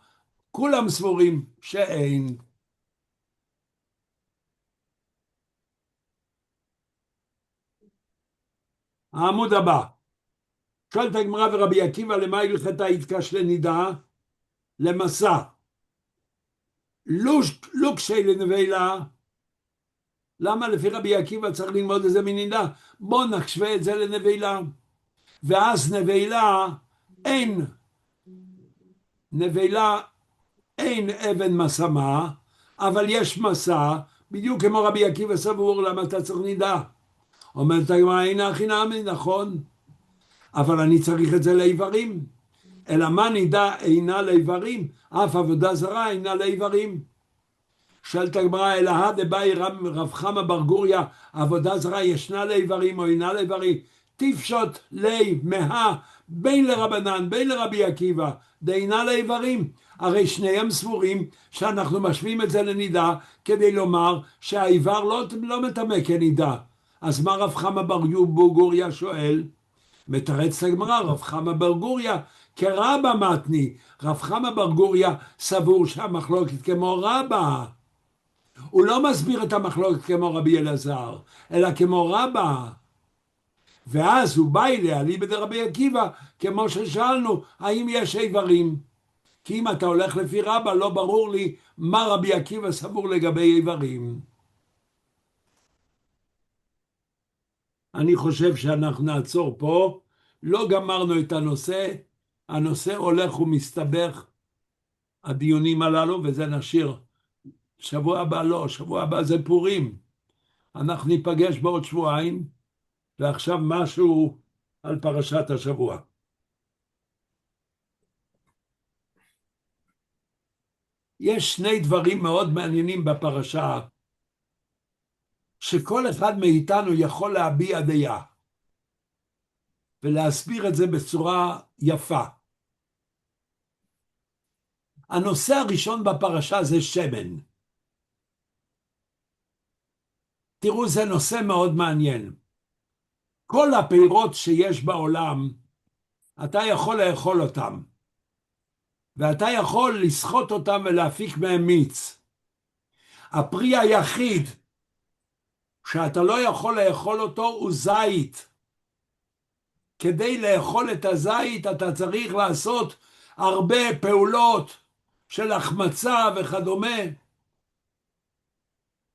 Speaker 2: כולם סבורים שאין. העמוד הבא. שואלת הגמרא ורבי עקיבא, למה הלכתה התקש לנידה? למסע. לא קשי לנבלה. למה לפי רבי עקיבא צריך ללמוד את זה מנידה? בוא נשווה את זה לנבלה. ואז נבלה אין אבן מסמה, אבל יש מסע, בדיוק כמו רבי עקיבא סבור, למה אתה צריך נידה? אומרת הגמרא, אין הכי נמי, נכון, אבל אני צריך את זה לאיברים. אלא מה נידה אינה לאיברים? אף עבודה זרה אינה לאיברים. שואלת הגמרא, אלא דבאי רב חמא בר גוריא, עבודה זרה ישנה לאיברים או אינה לאיברים? תפשוט לי מה בין לרבנן בין לרבי עקיבא דאינה לאיברים. הרי שניהם סבורים שאנחנו משווים את זה לנידה כדי לומר שהאיבר לא מטמא כנידה. אז מה רב חמא בר גוריא שואל? מתרץ הגמרא, רב חמא בר גוריא כרבא מתני. רב חמא בר גוריא סבור שהמחלוקת כמו רבא. הוא לא מסביר את המחלוקת כמו רבי אלעזר, אלא כמו רבא. ואז הוא בא אליה, אליבא דרבי עקיבא, כמו ששאלנו, האם יש איברים? כי אם אתה הולך לפי רבא, לא ברור לי מה רבי עקיבא סבור לגבי איברים. אני חושב שאנחנו נעצור פה, לא גמרנו את הנושא, הנושא הולך ומסתבך, הדיונים הללו, וזה נשאיר. שבוע הבא לא, שבוע הבא זה פורים. אנחנו ניפגש בעוד שבועיים, ועכשיו משהו על פרשת השבוע. יש שני דברים מאוד מעניינים בפרשה, שכל אחד מאיתנו יכול להביע דעה, ולהסביר את זה בצורה יפה. הנושא הראשון בפרשה זה שמן. תראו, זה נושא מאוד מעניין. כל הפירות שיש בעולם, אתה יכול לאכול אותם, ואתה יכול לסחוט אותם ולהפיק מהם מיץ. הפרי היחיד שאתה לא יכול לאכול אותו הוא זית. כדי לאכול את הזית אתה צריך לעשות הרבה פעולות של החמצה וכדומה.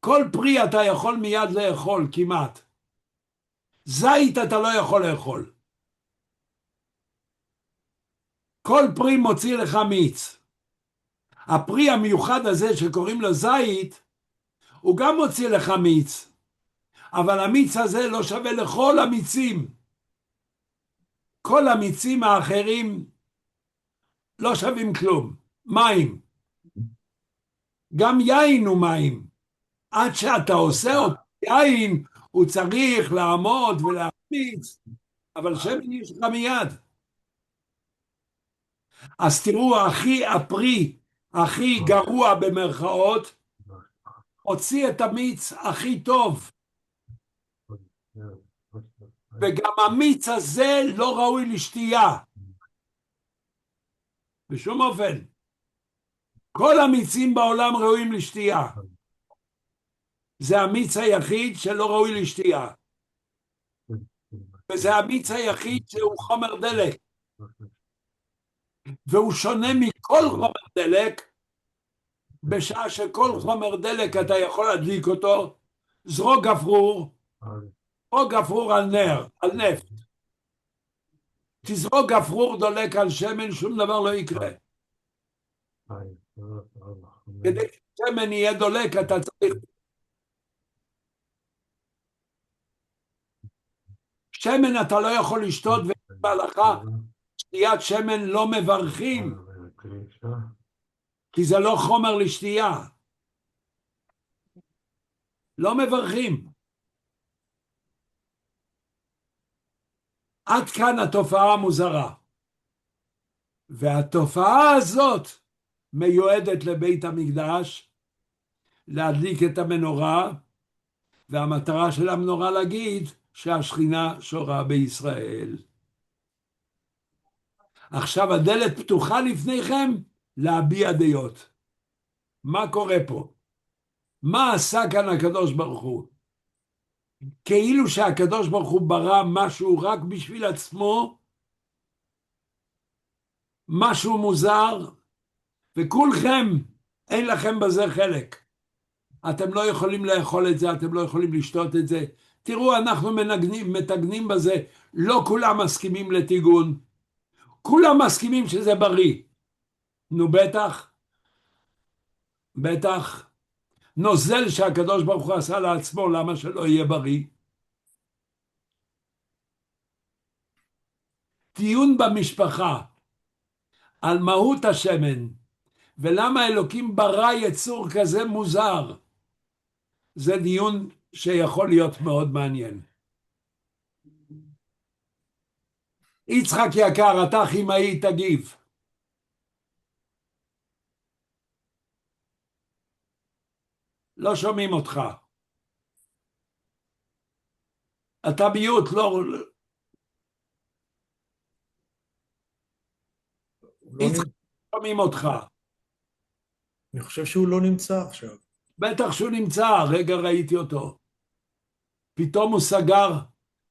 Speaker 2: כל פרי אתה יכול מיד לאכול כמעט. זית אתה לא יכול לאכול. כל פרי מוציא לך מיץ. הפרי המיוחד הזה שקוראים לו זית, הוא גם מוציא לך מיץ. אבל המיץ הזה לא שווה לכל המיצים. כל המיצים האחרים לא שווים כלום. מים. גם יין הוא מים. עד שאתה עושה אותו יין, הוא צריך לעמוד ולהמיץ, אבל שמן יש לך מיד. אז תראו, הפרי הכי גרוע במרכאות, הוציא את המיץ הכי טוב. וגם המיץ הזה לא ראוי לשתייה. בשום אופן. כל המיצים בעולם ראויים לשתייה. זה המיץ היחיד שלא ראוי לשתייה. וזה המיץ היחיד שהוא חומר דלק. והוא שונה מכל חומר דלק, בשעה שכל חומר דלק אתה יכול להדליק אותו, זרוק גפרור, זרוק גפרור על נר, על נפט. תזרוק גפרור דולק על שמן, שום דבר לא יקרה. כדי ששמן יהיה דולק אתה צריך... שמן אתה לא יכול לשתות, ובהלכה שתיית שמן לא מברכים, כי זה לא חומר לשתייה. לא מברכים. עד כאן התופעה המוזרה. והתופעה הזאת מיועדת לבית המקדש, להדליק את המנורה, והמטרה של המנורה להגיד שהשכינה שורה בישראל. עכשיו הדלת פתוחה לפניכם להביע דעות. מה קורה פה? מה עשה כאן הקדוש ברוך הוא? כאילו שהקדוש ברוך הוא ברא משהו רק בשביל עצמו, משהו מוזר, וכולכם אין לכם בזה חלק. אתם לא יכולים לאכול את זה, אתם לא יכולים לשתות את זה. תראו, אנחנו מתגנים בזה, לא כולם מסכימים לטיגון, כולם מסכימים שזה בריא. נו בטח, בטח, נוזל שהקדוש ברוך הוא עשה לעצמו, למה שלא יהיה בריא? דיון במשפחה על מהות השמן, ולמה אלוקים ברא יצור כזה מוזר, זה דיון שיכול להיות מאוד מעניין. יצחק יקר, אתה כימאי, תגיב. לא שומעים אותך. אתה ביוט, לא... יצחק, שומעים אותך.
Speaker 7: אני חושב שהוא לא נמצא עכשיו.
Speaker 2: בטח שהוא נמצא, רגע ראיתי אותו. פתאום הוא סגר,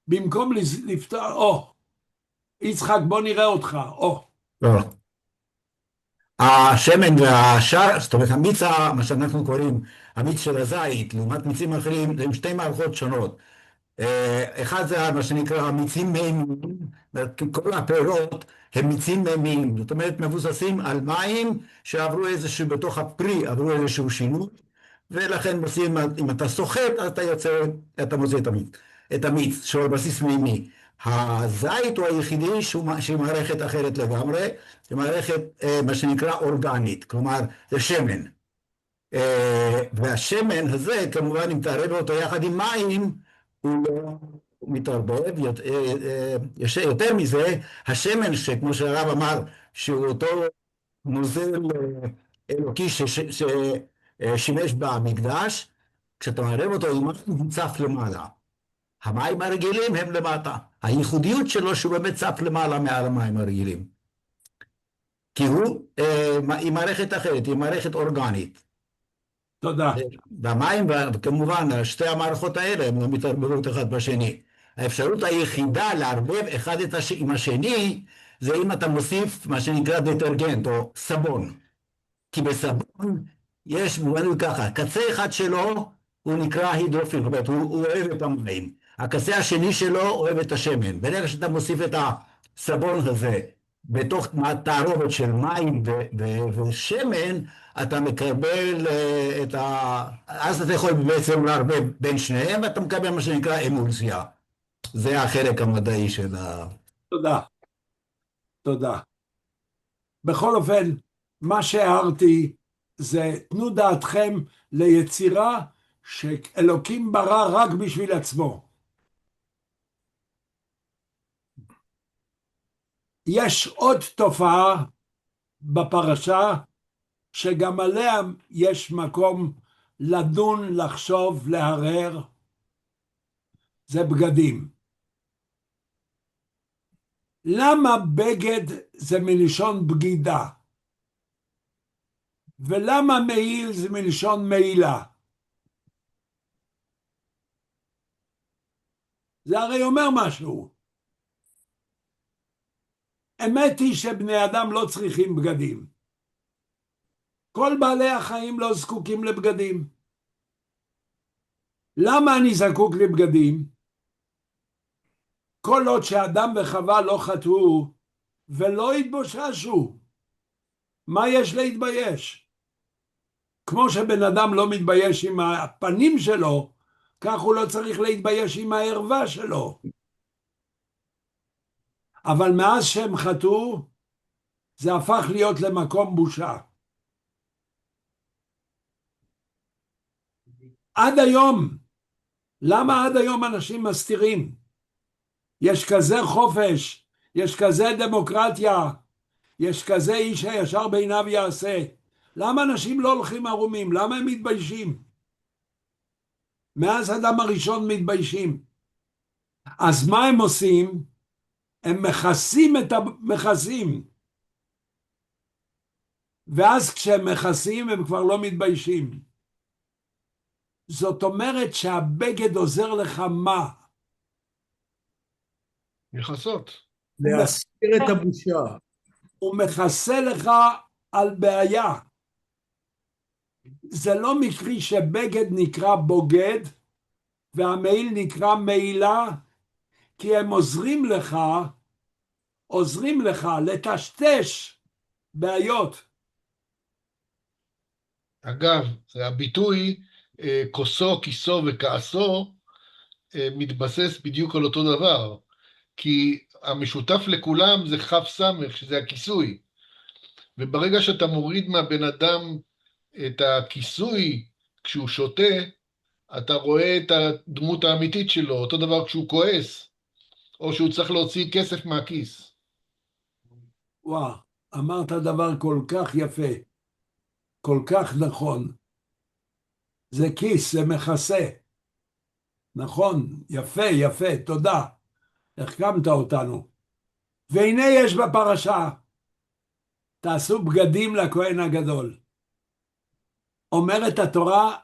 Speaker 2: במקום לפתוח, יצחק בוא נראה אותך,
Speaker 9: לא. השמן והשאר, זאת אומרת המיץ, מה שאנחנו קוראים המיץ של הזית, לעומת מיצים אחרים, הם שתי מערכות שונות. אחד זה מה שנקרא מיצים מימיים, כל הפירות הם מיצים מימיים, זאת אומרת מבוססים על מים שעברו איזשהו, בתוך הפרי עברו איזשהו שינוי, ולכן מוצאים, אם אתה סוחט, אז אתה מוצא את המיץ, שהוא בסיס מימי. הזית הוא היחידי שהיא מערכת אחרת לגמרי, היא מערכת מה שנקרא אורגנית, כלומר זה שמן. והשמן הזה, כמובן אם תערב אותו יחד עם מים, הוא לא מתערבב. יותר מזה, השמן שכמו שהרב אמר, שהוא אותו נוזל אלוקי ששימש במקדש, כשאתה מערב אותו עם מים הוא צף למעלה. המים הרגילים הם למטה. הייחודיות שלו שהוא באמת צף למעלה מעל המים הרגילים. כי היא מערכת אחרת, היא מערכת אורגנית.
Speaker 2: תודה.
Speaker 9: והמים, וכמובן, שתי המערכות האלה הן לא מתערבבות אחד בשני. האפשרות היחידה לערבב אחד עם השני, זה אם אתה מוסיף מה שנקרא דטרגנט או סבון. כי בסבון יש, בואו ככה, קצה אחד שלו הוא נקרא הידרופיל, זאת אומרת, הוא אוהב את המים. הקצה השני שלו אוהב את השמן. ברגע שאתה מוסיף את הסבון הזה בתוך תערובת של מים ושמן, אתה מקבל אז אתה יכול בעצם לערבב בין שניהם, ואתה מקבל מה שנקרא אמולסיה. זה החלק המדעי של
Speaker 2: תודה. תודה. בכל אופן, מה שהערתי זה, תנו דעתכם ליצירה שאלוקים ברא רק בשביל עצמו. יש עוד תופעה בפרשה שגם עליה יש מקום לדון, לחשוב, להרהר, זה בגדים. למה בגד זה מלשון בגידה? ולמה מעיל זה מלשון מעילה? זה הרי אומר משהו. אמת היא שבני אדם לא צריכים בגדים. כל בעלי החיים לא זקוקים לבגדים. למה אני זקוק לבגדים? כל עוד שאדם וחווה לא חטאו ולא התבוששו, מה יש להתבייש? כמו שבן אדם לא מתבייש עם הפנים שלו, כך הוא לא צריך להתבייש עם הערווה שלו. אבל מאז שהם חטאו, זה הפך להיות למקום בושה. עד היום, למה עד היום אנשים מסתירים? יש כזה חופש, יש כזה דמוקרטיה, יש כזה איש הישר בעיניו יעשה. למה אנשים לא הולכים ערומים? למה הם מתביישים? מאז אדם הראשון מתביישים. אז מה הם עושים? הם מכסים את המכסים. ואז כשהם מכסים הם כבר לא מתביישים. זאת אומרת שהבגד עוזר לך מה?
Speaker 10: מכסות.
Speaker 11: להסתיר את הבושה.
Speaker 2: הוא מכסה לך על בעיה. זה לא מקרי שבגד נקרא בוגד והמעיל נקרא מעילה, כי הם עוזרים לך לטשטש בעיות.
Speaker 10: אגב, הביטוי כוסו, כיסו וכעסו מתבסס בדיוק על אותו דבר, כי המשותף לכולם זה כף סמך, שזה הכיסוי, וברגע שאתה מוריד מהבן אדם את הכיסוי כשהוא שותה, אתה רואה את הדמות האמיתית שלו, אותו דבר כשהוא כועס, או שהוא צריך להוציא כסף מהכיס.
Speaker 2: וואו, אמרת דבר כל כך יפה, כל כך נכון. זה כיס, זה מכסה. נכון, יפה, יפה, תודה. החכמת אותנו. והנה יש בפרשה, תעשו בגדים לכהן הגדול. אומרת התורה,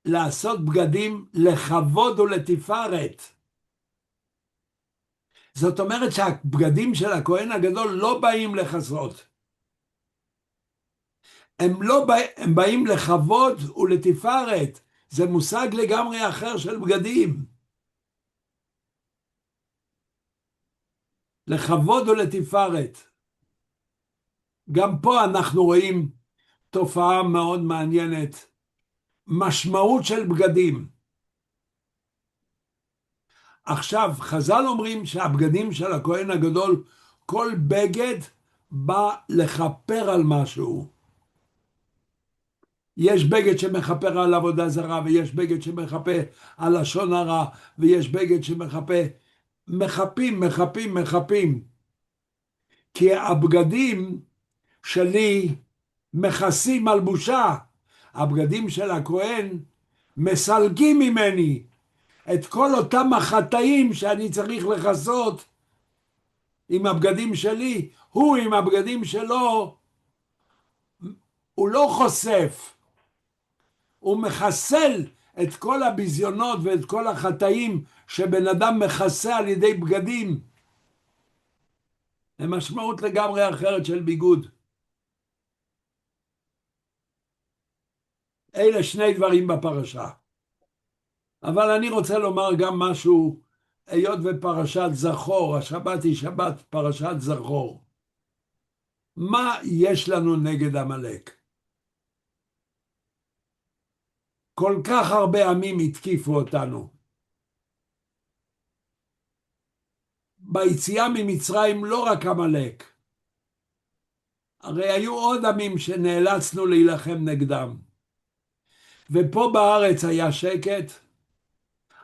Speaker 2: לעשות בגדים לכבוד ולתפארת. זאת אומרת שהבגדים של הכהן הגדול לא באים לכסות. הם באים לכבוד ולתפארת. זה מושג לגמרי אחר של בגדים. לכבוד ולתפארת. גם פה אנחנו רואים תופעה מאוד מעניינת. משמעות של בגדים. עכשיו, חז"ל אומרים שהבגדים של הכהן הגדול, כל בגד בא לכפר על משהו. יש בגד שמכפר על עבודה זרה, ויש בגד שמכפר על לשון הרע, ויש בגד שמכפר, מחפים. כי הבגדים שלי מכסים על בושה. הבגדים של הכהן מסלקים ממני. את כל אותם החטאים שאני צריך לכסות עם הבגדים שלי, הוא עם הבגדים שלו, הוא לא חושף, הוא מחסל את כל הביזיונות ואת כל החטאים שבן אדם מכסה על ידי בגדים. זה משמעות לגמרי אחרת של ביגוד. אלה שני דברים בפרשה. אבל אני רוצה לומר גם משהו, היות ופרשת זכור, השבת היא שבת פרשת זכור. מה יש לנו נגד עמלק? כל כך הרבה עמים התקיפו אותנו. ביציאה ממצרים לא רק עמלק, הרי היו עוד עמים שנאלצנו להילחם נגדם. ופה בארץ היה שקט,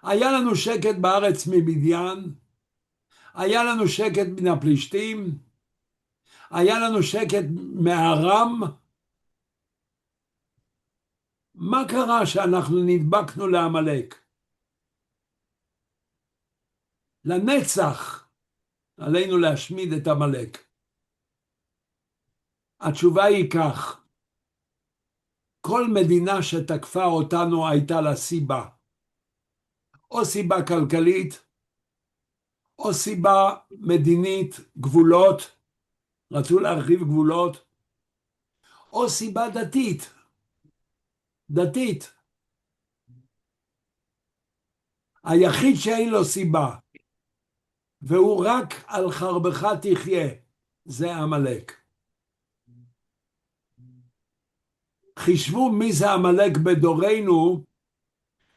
Speaker 2: היה לנו שקט בארץ מבדיין, היה לנו שקט מן הפלישתים, היה לנו שקט מארם. מה קרה שאנחנו נדבקנו לעמלק? לנצח עלינו להשמיד את עמלק. התשובה היא כך, כל מדינה שתקפה אותנו הייתה לה סיבה. או סיבה כלכלית, או סיבה מדינית, גבולות, רצו להרחיב גבולות, או סיבה דתית, דתית. היחיד שאין לו סיבה, והוא רק על חרבך תחיה, זה עמלק. חישבו מי זה עמלק בדורנו,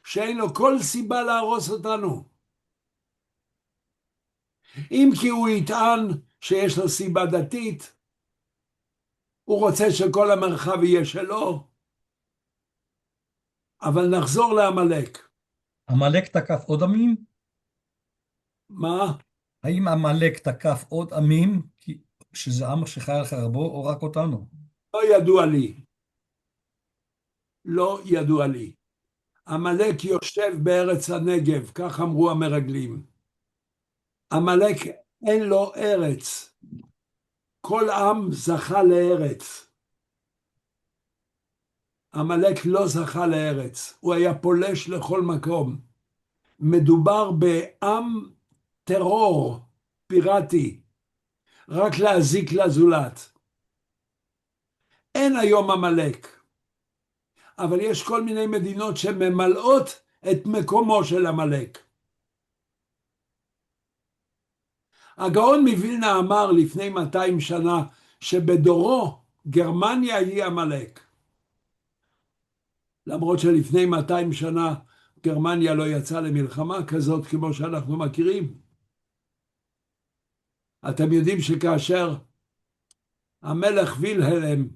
Speaker 2: שאין לו כל סיבה להרוס אותנו. אם כי הוא יטען שיש לו סיבה דתית, הוא רוצה שכל המרחב יהיה שלו, אבל נחזור לעמלק.
Speaker 8: עמלק תקף עוד עמים?
Speaker 2: מה?
Speaker 8: האם עמלק תקף עוד עמים, שזה עם שחי על חרבו, או רק אותנו?
Speaker 2: לא ידוע לי. לא ידוע לי. עמלק יושב בארץ הנגב, כך אמרו המרגלים. עמלק אין לו ארץ. כל עם זכה לארץ. עמלק לא זכה לארץ. הוא היה פולש לכל מקום. מדובר בעם טרור פיראטי, רק להזיק לזולת. אין היום עמלק. אבל יש כל מיני מדינות שממלאות את מקומו של עמלק. הגאון מווילנה אמר לפני 200 שנה שבדורו גרמניה היא עמלק. למרות שלפני 200 שנה גרמניה לא יצאה למלחמה כזאת כמו שאנחנו מכירים. אתם יודעים שכאשר המלך וילהלם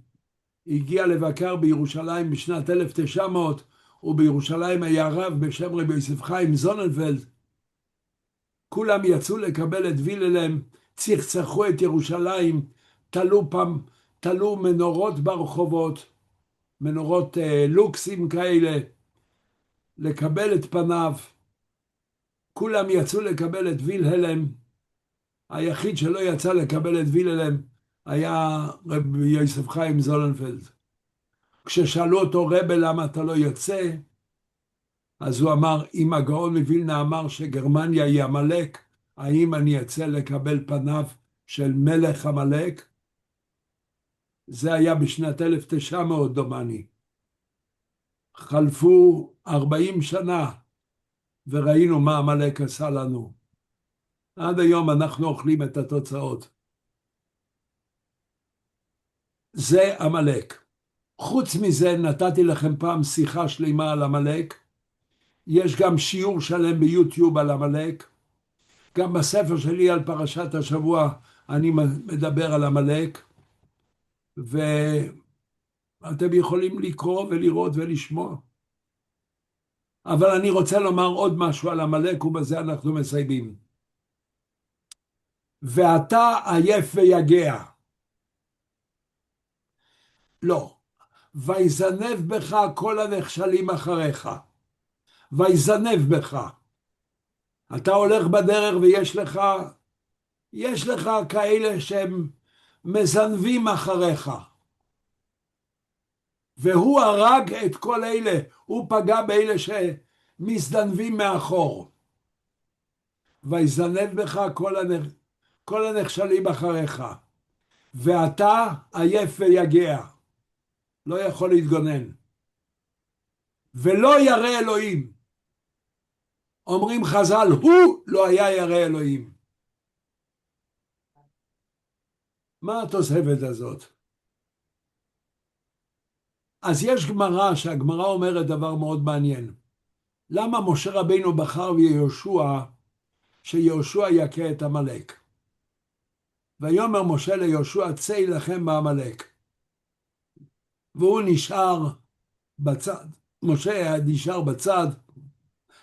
Speaker 2: הגיע לבקר בירושלים בשנת 1900, ובירושלים היה רב בשם רבי יוסף חיים זוננפלד, כולם יצאו לקבל את וילהלם, צחצחו את ירושלים, תלו מנורות ברחובות, מנורות לוקסים כאלה, לקבל את פניו. כולם יצאו לקבל את וילהלם. היחיד שלא יצא לקבל את וילהלם היה רבי יוסף חיים זוננפלד. כששאלו אותו, רבי, למה אתה לא יוצא? אז הוא אמר, אם הגאון מווילנה אמר שגרמניה היא עמלק, האם אני אצא לקבל פניו של מלך עמלק? זה היה בשנת 1900 דומני. חלפו 40 שנה וראינו מה עמלק עשה לנו. עד היום אנחנו אוכלים את התוצאות. זה עמלק. חוץ מזה נתתי לכם פעם שיחה שלמה על עמלק. יש גם שיעור שלם ביוטיוב על עמלק. גם בספר שלי על פרשת השבוע אני מדבר על עמלק. ואתם יכולים לקרוא ולראות ולשמוע. אבל אני רוצה לומר עוד משהו על עמלק, ובזה אנחנו מסיימים. ואתה עייף ויגע. לא. ויזנב בך כל הנחשלים אחריך. ויזנב בך. אתה הולך בדרך ויש לך כאלה שהם מזנבים אחריך. והוא הרג את כל אלה, הוא פגע באלה שמזדנבים מאחור. ויזנב בך כל הנכשלים אחריך. ואתה עייף ויגע, לא יכול להתגונן. ולא ירא אלוהים. אומרים חז"ל, הוא לא היה ירא אלוהים. מה התוספת הזאת? אז יש גמרא, שהגמרא אומרת דבר מאוד מעניין. למה משה רבינו בחר ביהושע, שיהושע יכה את עמלק? ויאמר משה ליהושע, צא לכם בעמלק. והוא נשאר בצד. משה נשאר בצד,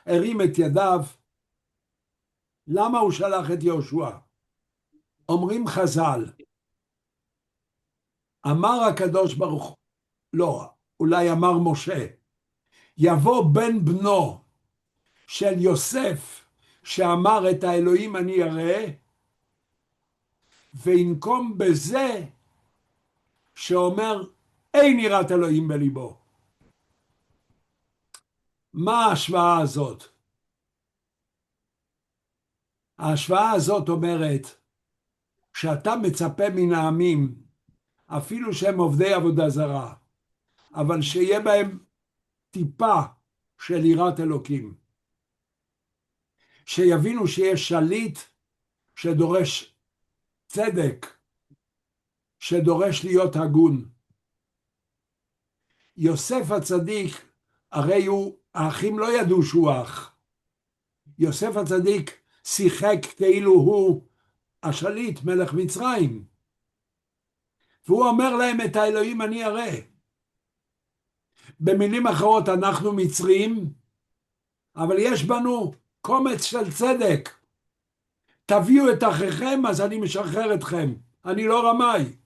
Speaker 2: הרים את ידיו. למה הוא שלח את יהושע? אומרים חז"ל, אמר הקדוש ברוך הוא, לא, אולי אמר משה, יבוא בן בנו של יוסף, שאמר את האלוהים אני ירא, וינקום בזה שאומר אין יראת אלוהים בליבו. מה ההשוואה הזאת? ההשוואה הזאת אומרת שאתה מצפה מן העמים, אפילו שהם עובדי עבודה זרה, אבל שיהיה בהם טיפה של יראת אלוקים. שיבינו שיש שליט שדורש צדק, שדורש להיות הגון. יוסף הצדיק, הרי האחים לא ידעו שהוא אח. יוסף הצדיק שיחק כאילו הוא השליט, מלך מצרים. והוא אומר להם את האלוהים אני ירא. במילים אחרות אנחנו מצרים, אבל יש בנו קומץ של צדק. תביאו את אחיכם אז אני משחרר אתכם. אני לא רמאי.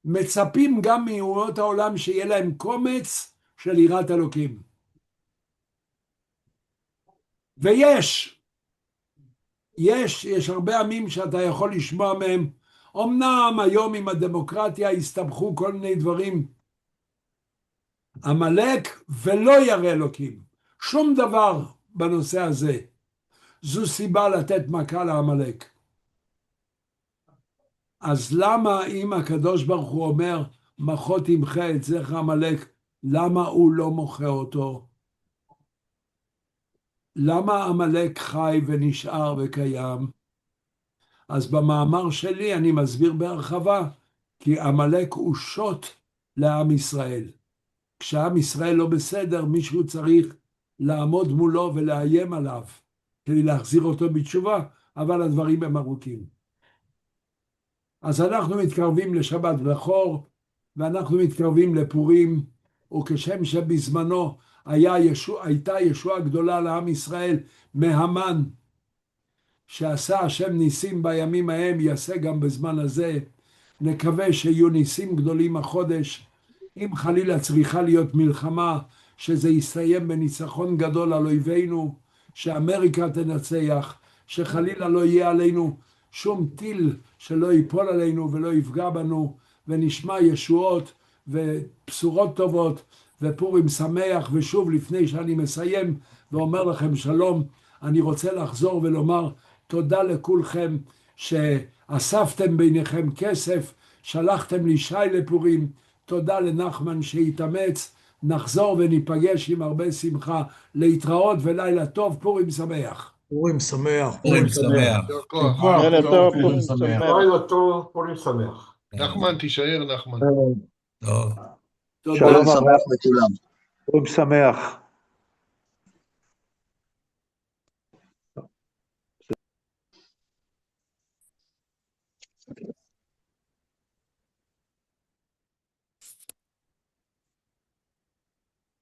Speaker 2: מצפים גם מאומות העולם שיהיה להם קומץ של יראת אלוקים. ויש הרבה עמים שאתה יכול לשמוע מהם, אמנם היום עם הדמוקרטיה הסתבכו כל מיני דברים, עמלק ולא ירא אלוקים, שום דבר בנושא הזה. זו סיבה לתת מכה לעמלק. אז למה אם הקדוש ברוך הוא אומר, מחות תמחה את זכר עמלק, למה הוא לא מוחה אותו? למה עמלק חי ונשאר וקיים? אז במאמר שלי אני מסביר בהרחבה, כי עמלק הוא שוט לעם ישראל. כשעם ישראל לא בסדר, מישהו צריך לעמוד מולו ולאיים עליו, כדי להחזיר אותו בתשובה, אבל הדברים הם ארוכים. אז אנחנו מתקרבים לשבת בכור, ואנחנו מתקרבים לפורים, וכשם שבזמנו הייתה ישועה גדולה לעם ישראל מהמן, שעשה השם ניסים בימים ההם, יעשה גם בזמן הזה. נקווה שיהיו ניסים גדולים החודש. אם חלילה צריכה להיות מלחמה, שזה יסתיים בניצחון גדול על אויבינו, שאמריקה תנצח, שחלילה לא יהיה עלינו שום טיל שלא ייפול עלינו ולא יפגע בנו, ונשמע ישועות ובשורות טובות ופורים שמח. ושוב, לפני שאני מסיים ואומר לכם שלום, אני רוצה לחזור ולומר תודה לכולכם שאספתם ביניכם כסף, שלחתם לי שי לפורים. תודה לנחמן שהתאמץ. נחזור וניפגש עם הרבה שמחה. להתראות ולילה טוב. פורים שמח.
Speaker 11: פורים שמח.
Speaker 7: פורים שמח.
Speaker 6: לילה טוב, פורים שמח.
Speaker 3: לילה טוב, פורים שמח.
Speaker 10: נחמן, תישאר נחמן.
Speaker 7: טוב.
Speaker 5: שלום שמח לכולם.
Speaker 4: פורים שמח.